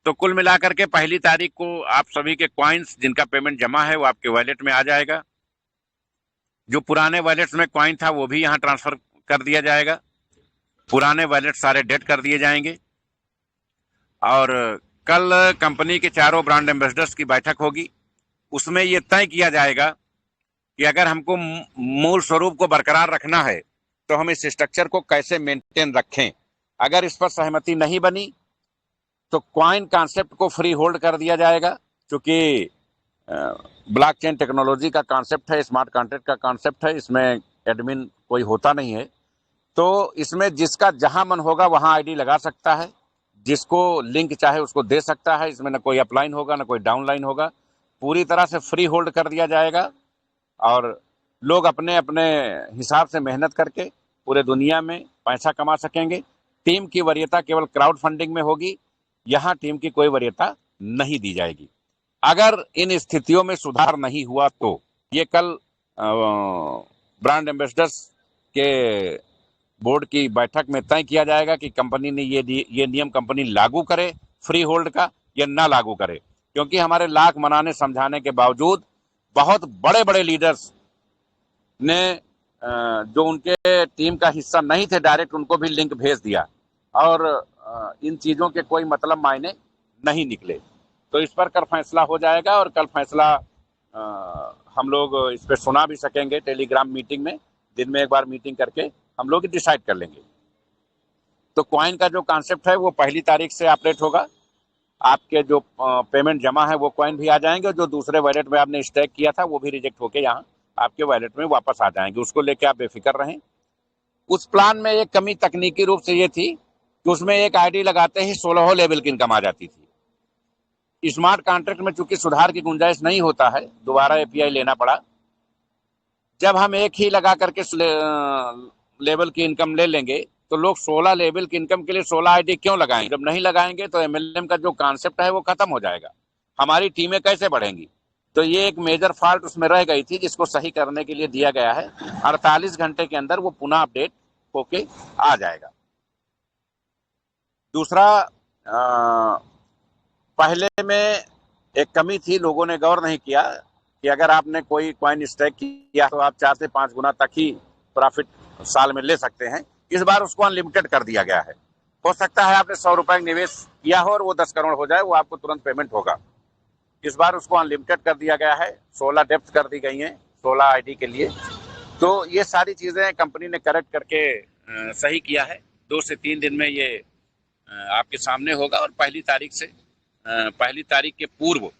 तो कुल मिलाकर के 1 तारीख को आप सभी के कॉइन्स जिनका पेमेंट जमा है वो आपके वॉलेट में आ जाएगा। जो पुराने वॉलेट्स में कॉइन था वो भी यहाँ ट्रांसफर कर दिया जाएगा। पुराने वॉलेट सारे डेट कर दिए जाएंगे। और कल कंपनी के 4 ब्रांड एम्बेसडर्स की बैठक होगी। उसमें ये तय किया जाएगा कि अगर हमको मूल स्वरूप को बरकरार रखना है तो हम इस स्ट्रक्चर को कैसे मेंटेन रखें। अगर इस पर सहमति नहीं बनी तो कॉइन कॉन्सेप्ट को फ्री होल्ड कर दिया जाएगा। क्योंकि ब्लॉकचेन टेक्नोलॉजी का कॉन्सेप्ट है, स्मार्ट कॉन्ट्रैक्ट का कॉन्सेप्ट है, इसमें एडमिन कोई होता नहीं है। तो इसमें जिसका जहां मन होगा वहां आईडी लगा सकता है, जिसको लिंक चाहे उसको दे सकता है। इसमें न कोई अपलाइन होगा न कोई डाउनलाइन होगा, पूरी तरह से फ्री होल्ड कर दिया जाएगा। और लोग अपने अपने हिसाब से मेहनत करके पूरे दुनिया में पैसा कमा सकेंगे। टीम की वरीयता केवल क्राउड फंडिंग में होगी, यहाँ टीम की कोई वरीयता नहीं दी जाएगी। अगर इन स्थितियों में सुधार नहीं हुआ तो ये कल ब्रांड एम्बेसडर्स के बोर्ड की बैठक में तय किया जाएगा कि कंपनी ने ये नियम कंपनी लागू करे फ्री होल्ड का या ना लागू करे। क्योंकि हमारे लाख मनाने समझाने के बावजूद बहुत बड़े बड़े लीडर्स ने जो उनके टीम का हिस्सा नहीं थे, डायरेक्ट उनको भी लिंक भेज दिया और इन चीज़ों के कोई मतलब मायने नहीं निकले। तो इस पर कल फैसला हो जाएगा और कल फैसला हम लोग इस पर सुना भी सकेंगे टेलीग्राम मीटिंग में। दिन में एक बार मीटिंग करके हम लोग डिसाइड कर लेंगे। तो कॉइन का जो कॉन्सेप्ट है वो 1 तारीख से ऑपरेट होगा। आपके जो पेमेंट जमा है वो कॉइन भी आ जाएंगे, और जो दूसरे वॉलेट में आपने स्टैक किया था वो भी रिजेक्ट होके यहाँ आपके वॉलेट में वापस आ जाएंगे। उसको लेके आप बेफिक्र रहें। उस प्लान में एक कमी तकनीकी रूप से ये थी कि उसमें एक आईडी लगाते ही 16 लेवल की इनकम आ जाती थी। स्मार्ट कॉन्ट्रैक्ट में चूंकि सुधार की गुंजाइश नहीं होता है, दोबारा एपीआई लेना पड़ा। जब हम एक ही लगा करके लेवल की इनकम ले लेंगे तो लोग 16 लेवल की इनकम के लिए 16 आईडी क्यों लगाएंगे? जब नहीं लगाएंगे तो एमएलएम का जो कॉन्सेप्ट है वो खत्म हो जाएगा। हमारी टीमें कैसे बढ़ेंगी? तो ये एक मेजर फॉल्ट उसमें रह गई थी, जिसको सही करने के लिए दिया गया है। 48 घंटे के अंदर वो पुनः अपडेट होके आ जाएगा। दूसरा, पहले में एक कमी थी, लोगों ने गौर नहीं किया कि अगर आपने कोई कॉइन स्टैक किया तो आप 4 से 5 गुना तक ही प्रॉफिट साल में ले सकते हैं। इस बार उसको अनलिमिटेड कर दिया गया है। हो सकता है आपने 100 रुपए निवेश किया हो और वो 10 करोड़ हो जाए, वो आपको तुरंत पेमेंट होगा। इस बार उसको अनलिमिटेड कर दिया गया है। 16 डेप्थ कर दी गई हैं 16 आईडी के लिए। तो ये सारी चीजें कंपनी ने करेक्ट करके सही किया है। 2 से 3 दिन में ये आपके सामने होगा और पहली तारीख के पूर्व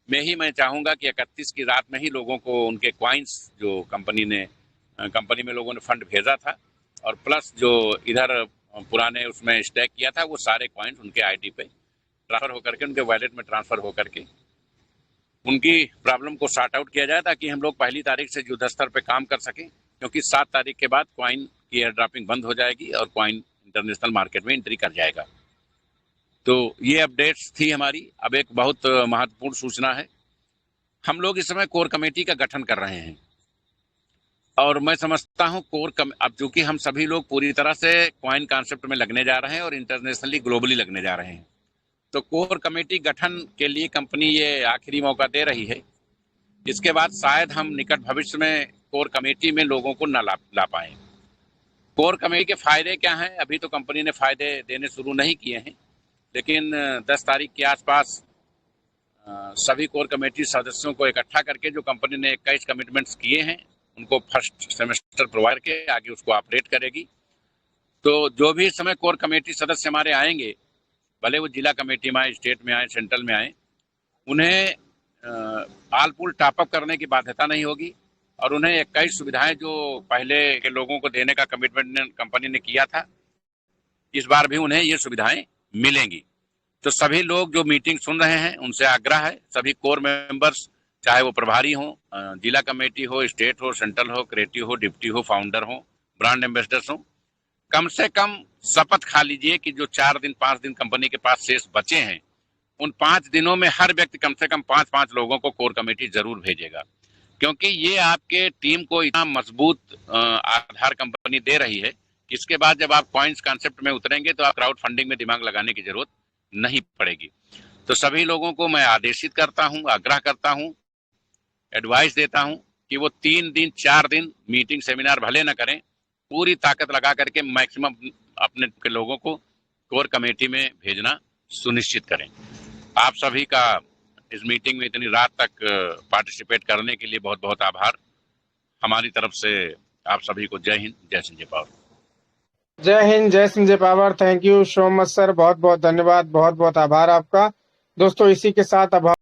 में ही मैं चाहूंगा कि 31 की रात में ही लोगों को उनके क्वाइंस जो कंपनी में लोगों ने फंड भेजा था और प्लस जो इधर पुराने उसमें स्टैक किया था वो सारे क्वाइंस उनके आईडी पे ट्रांसफर होकर के उनके वॉलेट में ट्रांसफर होकर के उनकी प्रॉब्लम को सॉर्ट आउट किया जाए, ताकि हम लोग पहली तारीख से युद्ध स्तर पे काम कर सकें, क्योंकि 7 तारीख के बाद क्वाइन की एयर ड्रॉपिंग बंद हो जाएगी और क्वाइन इंटरनेशनल मार्केट में एंट्री कर जाएगा। तो ये अपडेट्स थी हमारी। अब एक बहुत महत्वपूर्ण सूचना है। हम लोग इस समय कोर कमेटी का गठन कर रहे हैं और मैं समझता हूँ अब चूंकि हम सभी लोग पूरी तरह से क्वाइन कॉन्सेप्ट में लगने जा रहे हैं और इंटरनेशनली ग्लोबली लगने जा रहे हैं, तो कोर कमेटी गठन के लिए कंपनी ये आखिरी मौका दे रही है। इसके बाद शायद हम निकट भविष्य में कोर कमेटी में लोगों को न ला पाएं। कोर कमेटी के फायदे क्या हैं? अभी तो कंपनी ने फायदे देने शुरू नहीं किए हैं, लेकिन 10 तारीख के आसपास सभी कोर कमेटी सदस्यों को इकट्ठा करके जो कंपनी ने 21 कमिटमेंट्स किए हैं उनको फर्स्ट सेमेस्टर प्रोवाइड के आगे उसको ऑपरेट करेगी। तो जो भी इस समय कोर कमेटी सदस्य हमारे आएंगे, भले वो जिला कमेटी में आए, स्टेट में आए, सेंट्रल में आए, उन्हें ऑल पूल टॉपअप करने की बाध्यता नहीं होगी और उन्हें 21 सुविधाएं जो पहले के लोगों को देने का कमिटमेंट कंपनी ने किया था, इस बार भी उन्हें ये सुविधाएं मिलेंगी। तो सभी लोग जो मीटिंग सुन रहे हैं उनसे आग्रह है, सभी कोर मेंबर्स, चाहे वो प्रभारी हो, जिला कमेटी हो, स्टेट हो, सेंट्रल हो, क्रिएटिव हो, डिप्टी हो, फाउंडर हो, ब्रांड एम्बेसडर्स हो, कम से कम शपथ खा लीजिए कि जो 4 दिन 5 दिन कंपनी के पास शेष बचे हैं, उन 5 दिनों में हर व्यक्ति कम से कम 5-5 लोगों को कोर कमेटी जरूर भेजेगा, क्योंकि ये आपके टीम को इतना मजबूत आधार कंपनी दे रही है कि इसके बाद जब आप कॉइन्स कॉन्सेप्ट में उतरेंगे तो आप क्राउड फंडिंग में दिमाग लगाने की जरूरत नहीं पड़ेगी। तो सभी लोगों को मैं आदेशित करता हूं, आग्रह करता हूं, एडवाइस देता हूं कि वो 3 दिन 4 दिन मीटिंग सेमिनार भले न करें, पूरी ताकत लगा करके मैक्सिमम अपने के लोगों को कोर कमेटी में भेजना सुनिश्चित करें। आप सभी का इस मीटिंग में इतनी रात तक पार्टिसिपेट करने के लिए बहुत बहुत आभार। हमारी तरफ से आप सभी को जय हिंद, जय संजय पावर। जय हिंद, जय Sanjay power. Thank you so much sir, बहुत बहुत धन्यवाद, बहुत बहुत आभार आपका। दोस्तों इसी के साथ अब